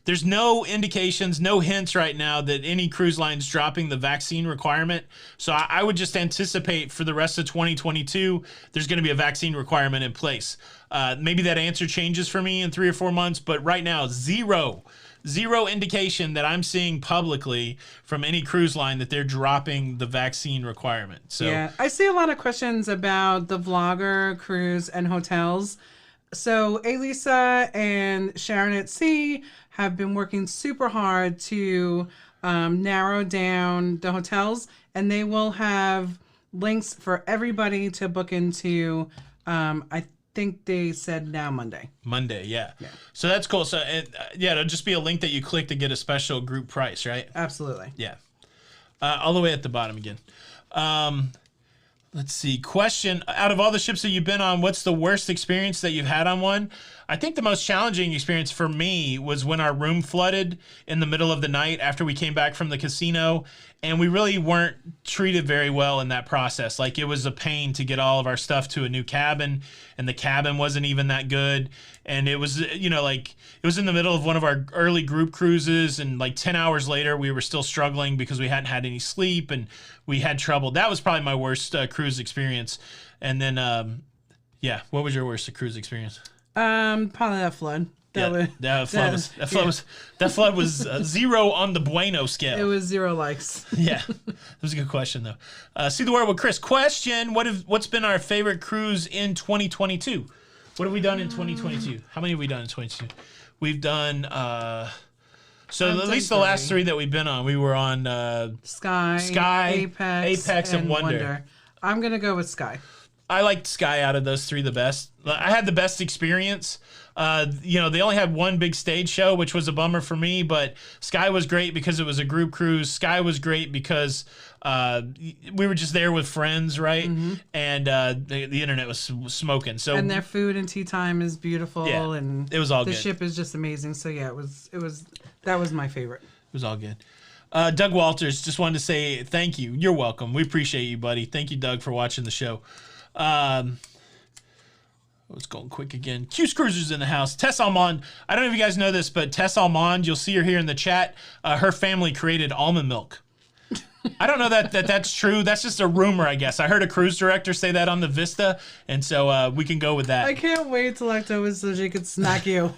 there's no indications, no hints right now that any cruise line's dropping the vaccine requirement. So I would just anticipate for the rest of 2022 there's going to be a vaccine requirement in place. Maybe that answer changes for me in 3 or 4 months, but right now zero indication that I'm seeing publicly from any cruise line that they're dropping the vaccine requirement. So yeah, I see a lot of questions about the vlogger cruise and hotels. So Elisa and Sharon at Sea have been working super hard to narrow down the hotels, and they will have links for everybody to book into. I think they said now Monday. Yeah. So that's cool. So it'll just be a link that you click to get a special group price, right? Absolutely. Yeah. All the way at the bottom again. Let's see. Question: out of all the ships that you've been on, what's the worst experience that you've had on one? I think the most challenging experience for me was when our room flooded in the middle of the night after we came back from the casino, and we really weren't treated very well in that process. Like, it was a pain to get all of our stuff to a new cabin, and the cabin wasn't even that good. And it was, it was in the middle of one of our early group cruises, and like 10 hours later, we were still struggling because we hadn't had any sleep and we had trouble. That was probably my worst cruise experience. And then, what was your worst cruise experience? Probably that flood. That flood was 0 on the bueno scale. It was 0 likes. Yeah, that was a good question though. See the world with Chris. Question: what's been our favorite cruise in 2022? What have we done in 2022? How many have we done in 2022? We've done at least the last 3 that we've been on. We were on Sky, Apex, and Wonder. I'm gonna go with Sky. I liked Sky out of those 3 the best. I had the best experience. They only had one big stage show, which was a bummer for me, but Sky was great because it was a group cruise. Sky was great because we were just there with friends, right? Mm-hmm. And the internet was smoking. So, and their food and tea time is beautiful, and it was all good. The ship is just amazing. So that was my favorite. It was all good. Doug Walters just wanted to say thank you. You're welcome. We appreciate you, buddy. Thank you, Doug, for watching the show. It's going quick again. Q's Cruisers in the house. Tess Almond. I don't know if you guys know this, but Tess Almond, you'll see her here in the chat. Her family created almond milk. I don't know that's true. That's just a rumor, I guess. I heard a cruise director say that on the Vista, and so we can go with that. I can't wait till October so she could snack you.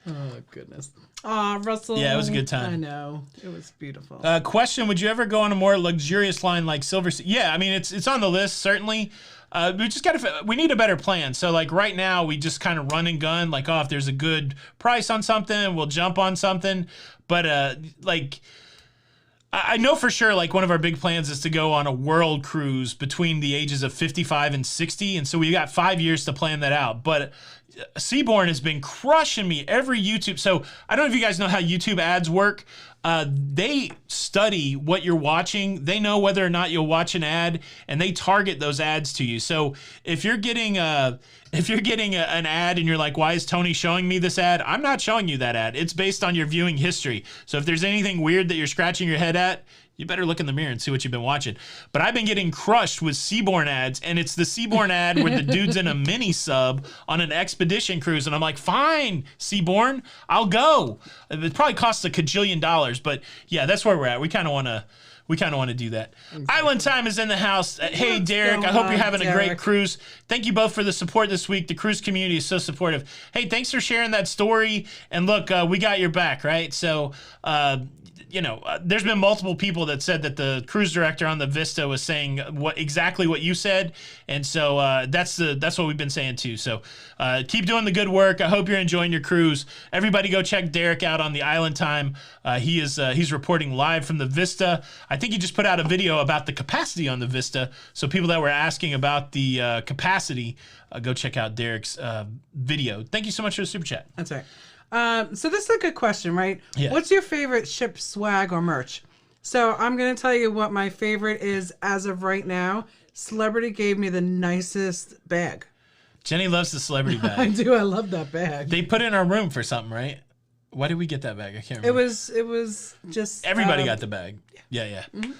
Oh, goodness. Aw, Russell. Yeah, it was a good time. I know. It was beautiful. Question: would you ever go on a more luxurious line like Silver Sea? Yeah, I mean, it's on the list, certainly. We need a better plan. So like right now we just kind of run and gun, like, if there's a good price on something, we'll jump on something. But I know for sure, like, one of our big plans is to go on a world cruise between the ages of 55 and 60. And so we got 5 years to plan that out. But Seaborn has been crushing me every YouTube. So I don't know if you guys know how YouTube ads work. They study what you're watching. They know whether or not you'll watch an ad, and they target those ads to you. So if you're getting an ad and you're like, why is Tony showing me this ad? I'm not showing you that ad. It's based on your viewing history. So if there's anything weird that you're scratching your head at, you better look in the mirror and see what you've been watching. But I've been getting crushed with Seaborn ads, and it's the Seaborn ad where the dude's in a mini sub on an expedition cruise, and I'm like, fine, Seaborn, I'll go. It probably costs a cajillion dollars, but yeah, that's where we're at. We kind of want to do that. Exactly. Island Time is in the house. Hey, Derek, I hope you're having a great cruise. Thank you both for the support this week. The cruise community is so supportive. Hey, thanks for sharing that story. And look, we got your back, right? So, there's been multiple people that said that the cruise director on the Vista was saying exactly what you said, and so that's what we've been saying too. So keep doing the good work. I hope you're enjoying your cruise. Everybody, go check Derek out on the Island Time. He's reporting live from the Vista. I think he just put out a video about the capacity on the Vista. So people that were asking about the capacity, go check out Derek's video. Thank you so much for the super chat. That's right. So this is a good question, right? Yeah. What's your favorite ship swag or merch? So I'm going to tell you what my favorite is as of right now. Celebrity gave me the nicest bag. Jenny loves the celebrity bag. I do. I love that bag. They put it in our room for something, right? Why did we get that bag? I can't remember. It was just... Everybody got the bag. Yeah. Mm-hmm.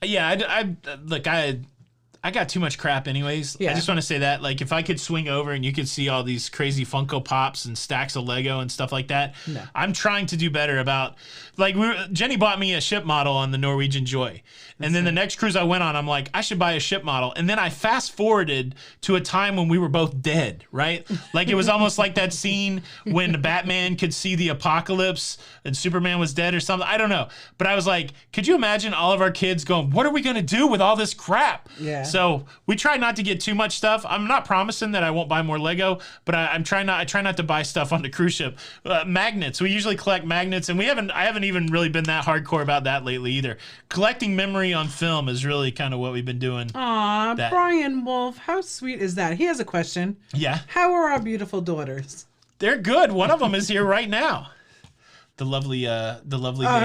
Yeah, I got too much crap anyways. Yeah. I just want to say that, like, if I could swing over and you could see all these crazy Funko Pops and stacks of Lego and stuff like that, no. I'm trying to do better about, like, Jenny bought me a ship model on the Norwegian Joy. And then the next cruise I went on, I'm like, I should buy a ship model. And then I fast forwarded to a time when we were both dead, right? Like, it was almost like that scene when Batman could see the apocalypse and Superman was dead or something. I don't know. But I was like, could you imagine all of our kids going, what are we going to do with all this crap? Yeah. So we try not to get too much stuff. I'm not promising that I won't buy more Lego, but I try not to buy stuff on the cruise ship. Magnets. We usually collect magnets, and I haven't even really been that hardcore about that lately either. Collecting memory on film is really kind of what we've been doing. Aw, Brian Wolf, how sweet is that? He has a question. Yeah. How are our beautiful daughters? They're good. One of them is here right now. The lovely I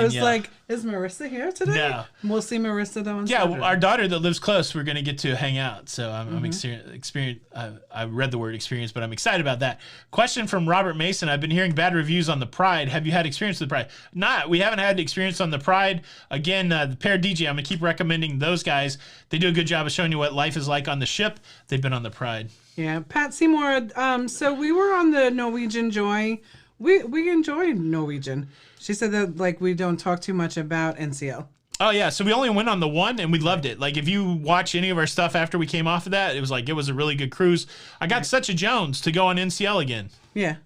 was like, is Marissa here today? No. We'll see Marissa though on Saturday. Our daughter that lives close, we're going to get to hang out. So I'm experienced. I read the word experience, but I'm excited about that. Question from Robert Mason. I've been hearing bad reviews on the Pride. Have you had experience with the Pride? We haven't had experience on the Pride. Again, the Pair DJ, I'm going to keep recommending those guys. They do a good job of showing you what life is like on the ship. They've been on the Pride. Yeah. Pat Seymour, so we were on the Norwegian Joy. We enjoyed Norwegian. She said that, like, we don't talk too much about NCL. Oh, yeah. So we only went on the one, and we loved it. Like, if you watch any of our stuff after we came off of that, it was a really good cruise. I got such a Jones to go on NCL again. Yeah.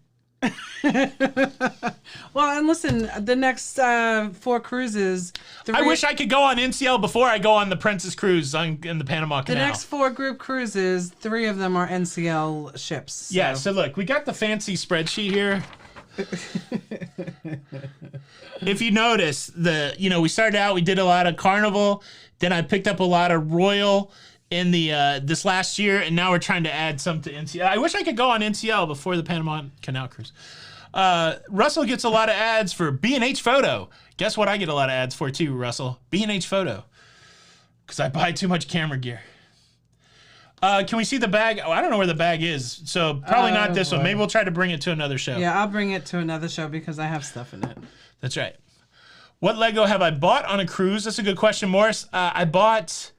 Well, and listen, the next 4 cruises... I wish I could go on NCL before I go on the Princess Cruise in the Panama Canal. The next 4 group cruises, 3 of them are NCL ships. So. Yeah, so look, we got the fancy spreadsheet here. If you notice, we started out, we did a lot of Carnival, then I picked up a lot of Royal in the this last year, and now we're trying to add some to NCL. I wish I could go on NCL before the Panama Canal Cruise. Russell gets a lot of ads for B&H Photo. Guess what I get a lot of ads for too, Russell? B&H Photo. Because I buy too much camera gear. Can we see the bag? Oh, I don't know where the bag is, so probably not this one. Maybe we'll try to bring it to another show. Yeah, I'll bring it to another show because I have stuff in it. That's right. What Lego have I bought on a cruise? That's a good question, Morris. I bought...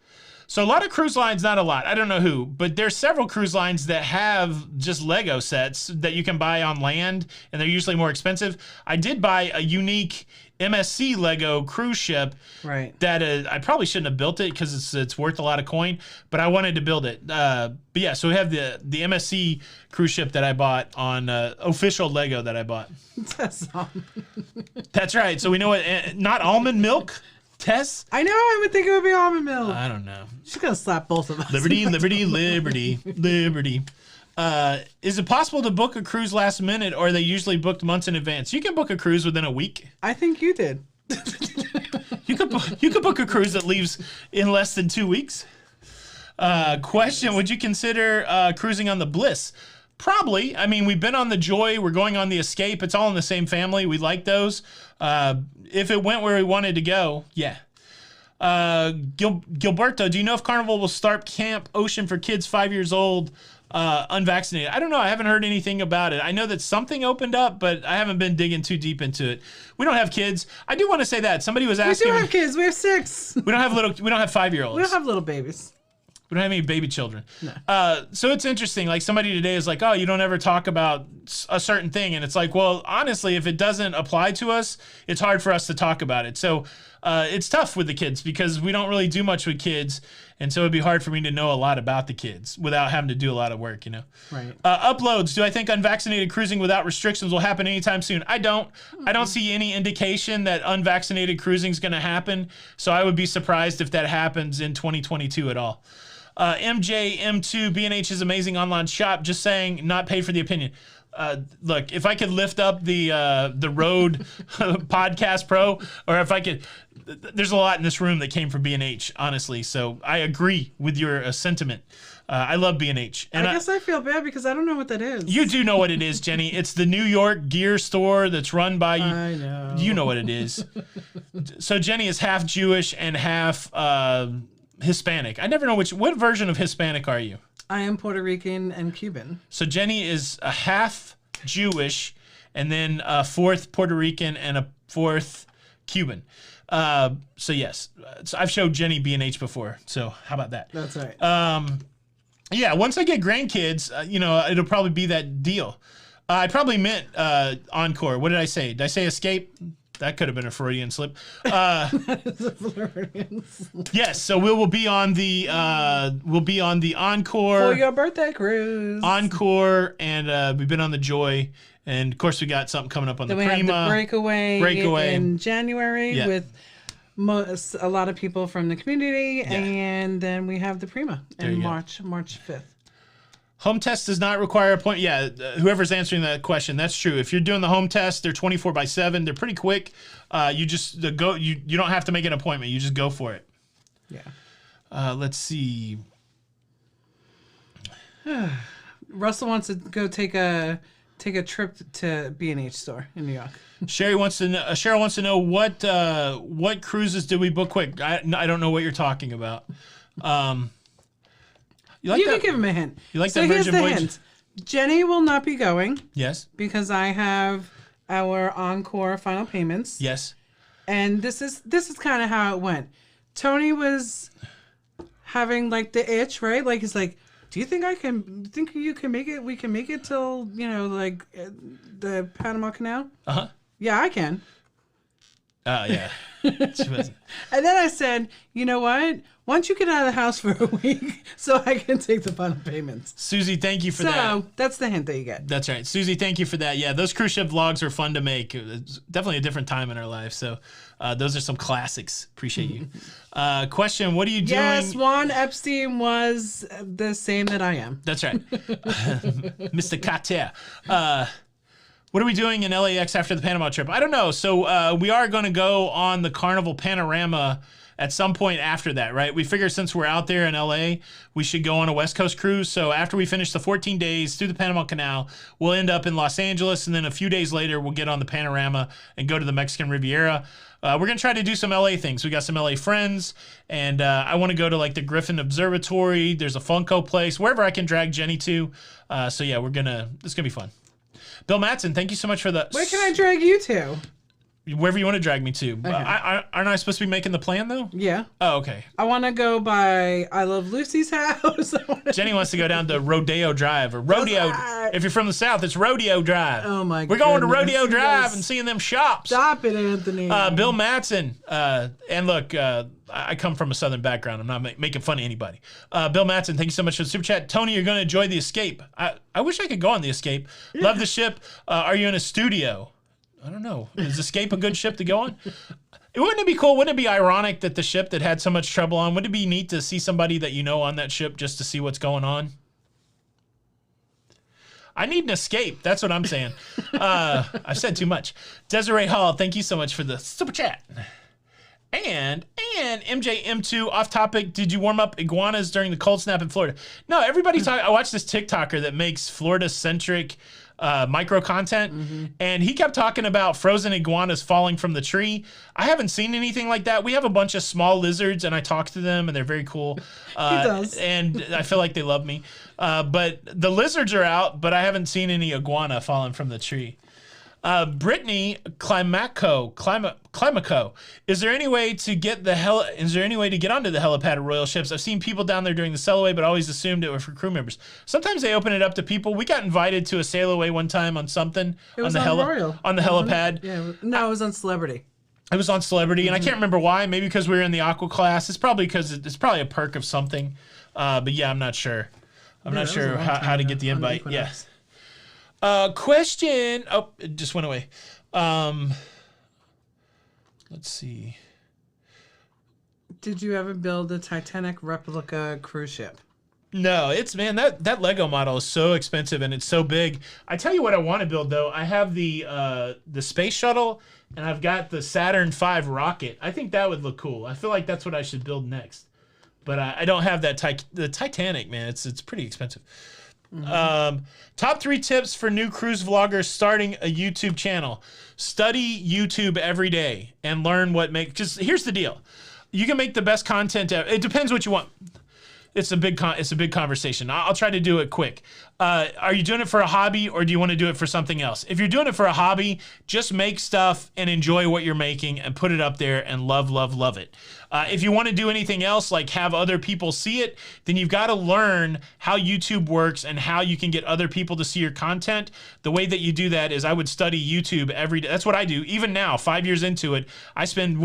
So a lot of cruise lines, not a lot. I don't know who, but there's several cruise lines that have just Lego sets that you can buy on land, and they're usually more expensive. I did buy a unique MSC Lego cruise ship. Right. That I probably shouldn't have built it because it's worth a lot of coin, but I wanted to build it. But yeah, so we have the MSC cruise ship that I bought on official Lego that I bought. That's right. So we know what, not almond milk. Tess? I know, I would think it would be almond milk. I don't know. She's going to slap both of us. Liberty, liberty, liberty, liberty. Is it possible to book a cruise last minute, or are they usually booked months in advance? You can book a cruise within a week. I think you did. You could book a cruise that leaves in less than 2 weeks. Question, would you consider cruising on the Bliss? Probably. I mean, we've been on the Joy. We're going on the Escape. It's all in the same family. We like those. If it went where we wanted to go, yeah. Gilberto, do you know if Carnival will start Camp Ocean for kids 5 years old unvaccinated? I don't know. I haven't heard anything about it. I know that something opened up, but I haven't been digging too deep into it. We don't have kids. I do want to say that. Somebody was asking. We do have kids. We have 6. We don't have 5-year-olds. We don't have little babies. We don't have any baby children. No. So it's interesting. Like somebody today is like, oh, you don't ever talk about a certain thing. And it's like, well, honestly, if it doesn't apply to us, it's hard for us to talk about it. So it's tough with the kids because we don't really do much with kids. And so it'd be hard for me to know a lot about the kids without having to do a lot of work, you know? Right. Uploads. Do I think unvaccinated cruising without restrictions will happen anytime soon? I don't. I don't see any indication that unvaccinated cruising is going to happen. So I would be surprised if that happens in 2022 at all. MJ M2 B&H is amazing online shop. Just saying, not paid for the opinion. Look, if I could lift up the Rode Podcast Pro, or if I could, there's a lot in this room that came from B&H, honestly. So I agree with your sentiment. I love B&H. And I guess I feel bad because I don't know what that is. You do know what it is, Jenny. It's the New York gear store that's run by you. I know. You know what it is. So Jenny is half Jewish and half Hispanic. I never know what version of Hispanic are you? I am Puerto Rican and Cuban. So Jenny is a half Jewish and then a fourth Puerto Rican and a fourth Cuban. So yes, so I've showed Jenny B&H before. So how about that? That's right. Yeah, once I get grandkids, it'll probably be that deal. I probably meant Encore. What did I say? Did I say Escape? That could have been a Freudian slip. That is a Freudian slip. Yes, so we'll be on the Encore for your birthday cruise. Encore, and we've been on the Joy, and of course we got something coming up on then the we Prima. have the Breakaway in January with a lot of people from the community, and then we have the Prima in March 5th. Home test does not require a point. Yeah, whoever's answering that question, that's true. If you're doing the home test, they're 24/7. They're pretty quick. You just go. You don't have to make an appointment. You just go for it. Yeah. Let's see. Russell wants to go take a trip to B&H store in New York. Sherry wants to know. Cheryl wants to know what cruises did we book quick? I don't know what you're talking about. You can give him a hint. You like so that here's Virgin the Voyage? hint. Jenny will not be going. Yes. Because I have our Encore final payments. Yes. And this is kind of how it went. Tony was having like the itch, right? Like he's like, do you think you can make it? We can make it till the Panama Canal. Yeah, I can. Oh yeah. And then I said, you know what? Why don't you get out of the house for a week so I can take the final payments? Susie, thank you for that. So that's the hint that you get. That's right. Susie, thank you for that. Yeah, those cruise ship vlogs are fun to make. It's definitely a different time in our life. So those are some classics. Appreciate you. Question, what are you doing? Yes, Juan Epstein was the same that I am. That's right. Mr. Carter. What are we doing in LAX after the Panama trip? I don't know. So we are going to go on the Carnival Panorama at some point after that, right? We figure since we're out there in LA, we should go on a West Coast cruise. So after we finish the 14 days through the Panama Canal, we'll end up in Los Angeles, and then a few days later, we'll get on the Panorama and go to the Mexican Riviera. We're going to try to do some LA things. We got some LA friends, and I want to go to like the Griffin Observatory. There's a Funko place, wherever I can drag Jenny to. So yeah, it's going to be fun. Bill Matson, thank you so much for the... Where can I drag you to? Wherever you want to drag me to. Okay. Aren't I supposed to be making the plan, though? Yeah. Oh, okay. I want to go by I Love Lucy's house. Jenny wants to go down to Rodeo Drive, or Rodeo. Right. If you're from the South, it's Rodeo Drive. Oh, my We're going to goodness. Rodeo Drive Yes. and seeing them shops. Stop it, Anthony. Bill Matson. And look, I come from a Southern background. I'm not making fun of anybody. Bill Matson, thank you so much for the super chat. Tony, you're going to enjoy the Escape. I wish I could go on the Escape. Yeah. Love the ship. Are you in a studio? I don't know. Is Escape a good ship to go on? Wouldn't it be cool? Wouldn't it be ironic that the ship that had so much trouble on, wouldn't it be neat to see somebody that you know on that ship just to see what's going on? I need an escape. That's what I'm saying. I've said too much. Desiree Hall, thank you so much for the super chat. And MJM2 off topic. Did you warm up iguanas during the cold snap in Florida? No, everybody talk. I watched this TikToker that makes Florida centric micro content, and he kept talking about frozen iguanas falling from the tree. I haven't seen anything like that. We have a bunch of small lizards, and I talk to them, and they're very cool. He does. And I feel like they love me. But the lizards are out, but I haven't seen any iguana falling from the tree. Brittany Climaco, is there any way to get onto the helipad of Royal ships? I've seen people down there during the sail away, but always assumed it was for crew members. Sometimes they open it up to people. We got invited to a sail away one time on something It was on Royal. on the helipad. Yeah. No, it was on Celebrity. It was on Celebrity, and I can't remember why. Maybe because we were in the aqua class. It's probably because it's probably a perk of something. But yeah, I'm not sure. I'm not sure how to get the invite. Yes. Question. Oh, it just went away. Let's see. Did you ever build a Titanic replica cruise ship? No, that Lego model is so expensive and it's so big. I tell you what I want to build though. I have the space shuttle and I've got the Saturn V rocket. I think that would look cool. I feel like that's what I should build next. But I don't have that the Titanic, man. It's pretty expensive. Top 3 tips for new cruise vloggers starting a YouTube channel. Study YouTube every day and learn what just here's the deal. You can make the best content. It depends what you want. It's a big conversation. I'll try to do it quick. Are you doing it for a hobby or do you want to do it for something else? If you're doing it for a hobby, just make stuff and enjoy what you're making and put it up there and love it. If you want to do anything else, like have other people see it, then you've got to learn how YouTube works and how you can get other people to see your content. The way that you do that is I would study YouTube every day. That's what I do. Even now, 5 years into it, I spend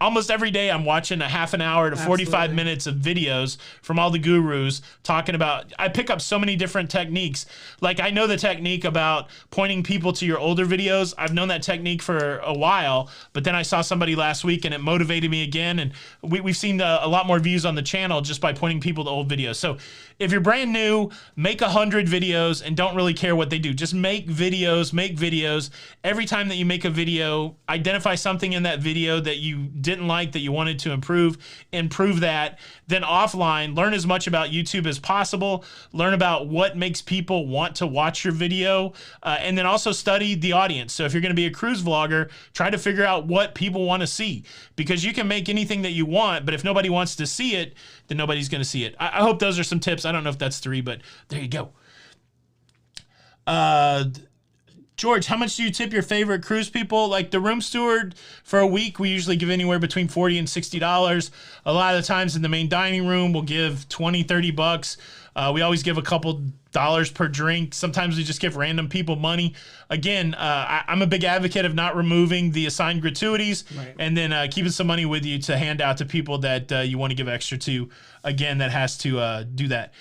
almost every day I'm watching a half an hour to 45 minutes of videos from all the gurus talking about, I pick up so many different techniques. Like I know the technique about pointing people to your older videos. I've known that technique for a while, but then I saw somebody last week and it motivated me again. And we've seen a lot more views on the channel just by pointing people to old videos. So if you're brand new, make 100 videos and don't really care what they do. Just make videos. Every time that you make a video, identify something in that video that you didn't like, that you wanted to improve that. Then offline, learn as much about YouTube as possible. Learn about what makes people want to watch your video. And then also study the audience. So if you're going to be a cruise vlogger, try to figure out what people want to see. Because you can make anything that you want, but if nobody wants to see it, then nobody's going to see it. I hope those are some tips. I don't know if that's 3, but there you go. George, how much do you tip your favorite cruise people? Like the room steward for a week, we usually give anywhere between $40 and $60. A lot of the times in the main dining room, we'll give 20, 30 bucks. We always give a couple dollars per drink. Sometimes we just give random people money. Again, I'm a big advocate of not removing the assigned gratuities, right, and then keeping some money with you to hand out to people that you want to give extra to. Again, that has to do that.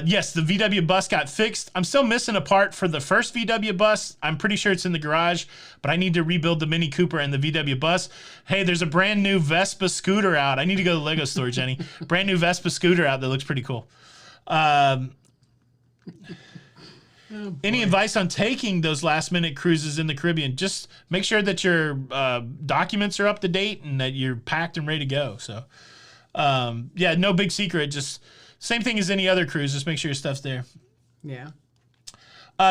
Yes, the VW bus got fixed. I'm still missing a part for the first VW bus. I'm pretty sure it's in the garage, but I need to rebuild the Mini Cooper and the VW bus. Hey, there's a brand new Vespa scooter out. I need to go to the Lego store, Jenny. Brand new Vespa scooter out that looks pretty cool. Any advice on taking those last-minute cruises in the Caribbean? Just make sure that your documents are up to date and that you're packed and ready to go. So, yeah, no big secret. Just same thing as any other cruise. Just make sure your stuff's there. Yeah.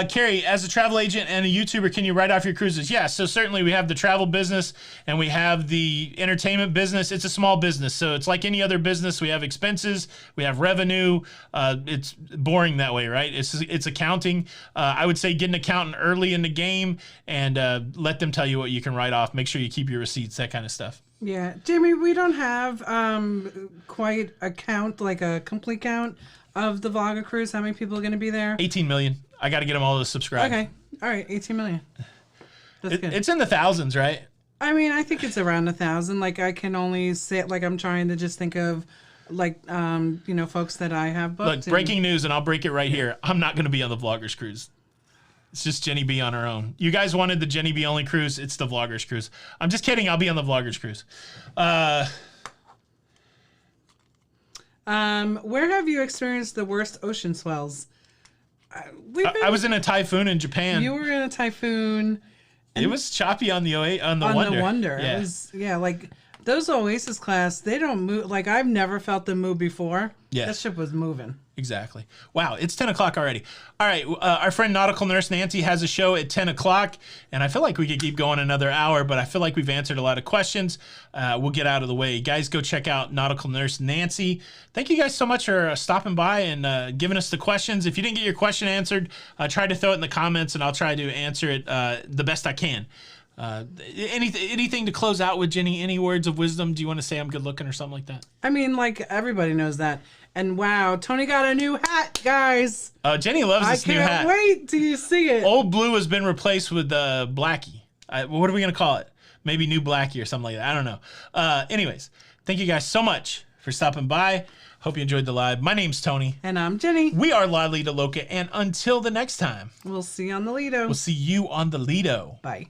Carrie, as a travel agent and a YouTuber, can you write off your cruises? Yeah, so certainly we have the travel business and we have the entertainment business. It's a small business, so it's like any other business. We have expenses, we have revenue. It's boring that way, right? It's accounting. I would say get an accountant early in the game and let them tell you what you can write off. Make sure you keep your receipts, that kind of stuff. Yeah, Jamie, we don't have quite a count, like a complete count of the Vlogger cruise. How many people are going to be there? 18 million. I got to get them all to subscribe. Okay. All right. 18 million. That's good. It's in the thousands, right? I mean, I think it's around 1,000. Like, I can only say, like, I'm trying to just think of, like, you know, folks that I have booked. Look, breaking news, and I'll break it right here. I'm not going to be on the Vloggers cruise. It's just Jenny B on her own. You guys wanted the Jenny B only cruise. It's the Vloggers cruise. I'm just kidding. I'll be on the Vloggers cruise. Where have you experienced the worst ocean swells? I was in a typhoon in Japan. You were in a typhoon. It was choppy on the Wonder. On the Wonder. Yeah. It was, yeah, like those Oasis class, they don't move. Like, I've never felt them move before. Yeah. That ship was moving. Exactly. Wow, it's 10 o'clock already. All right, our friend Nautical Nurse Nancy has a show at 10 o'clock, and I feel like we could keep going another hour, but I feel like we've answered a lot of questions. We'll get out of the way. Guys, go check out Nautical Nurse Nancy. Thank you guys so much for stopping by and giving us the questions. If you didn't get your question answered, try to throw it in the comments, and I'll try to answer it the best I can. Anything to close out with, Jenny? Any words of wisdom? Do you want to say I'm good looking or something like that? I mean, like, everybody knows that. And wow, Tony got a new hat, guys. Jenny loves this new hat. I can't wait till you see it. Old Blue has been replaced with Blackie. What are we going to call it? Maybe New Blackie or something like that. I don't know. Anyways, thank you guys so much for stopping by. Hope you enjoyed the live. My name's Tony. And I'm Jenny. We are La Lido Loca. And until the next time, We'll see you on the Lido. we'll see you on the Lido. Bye.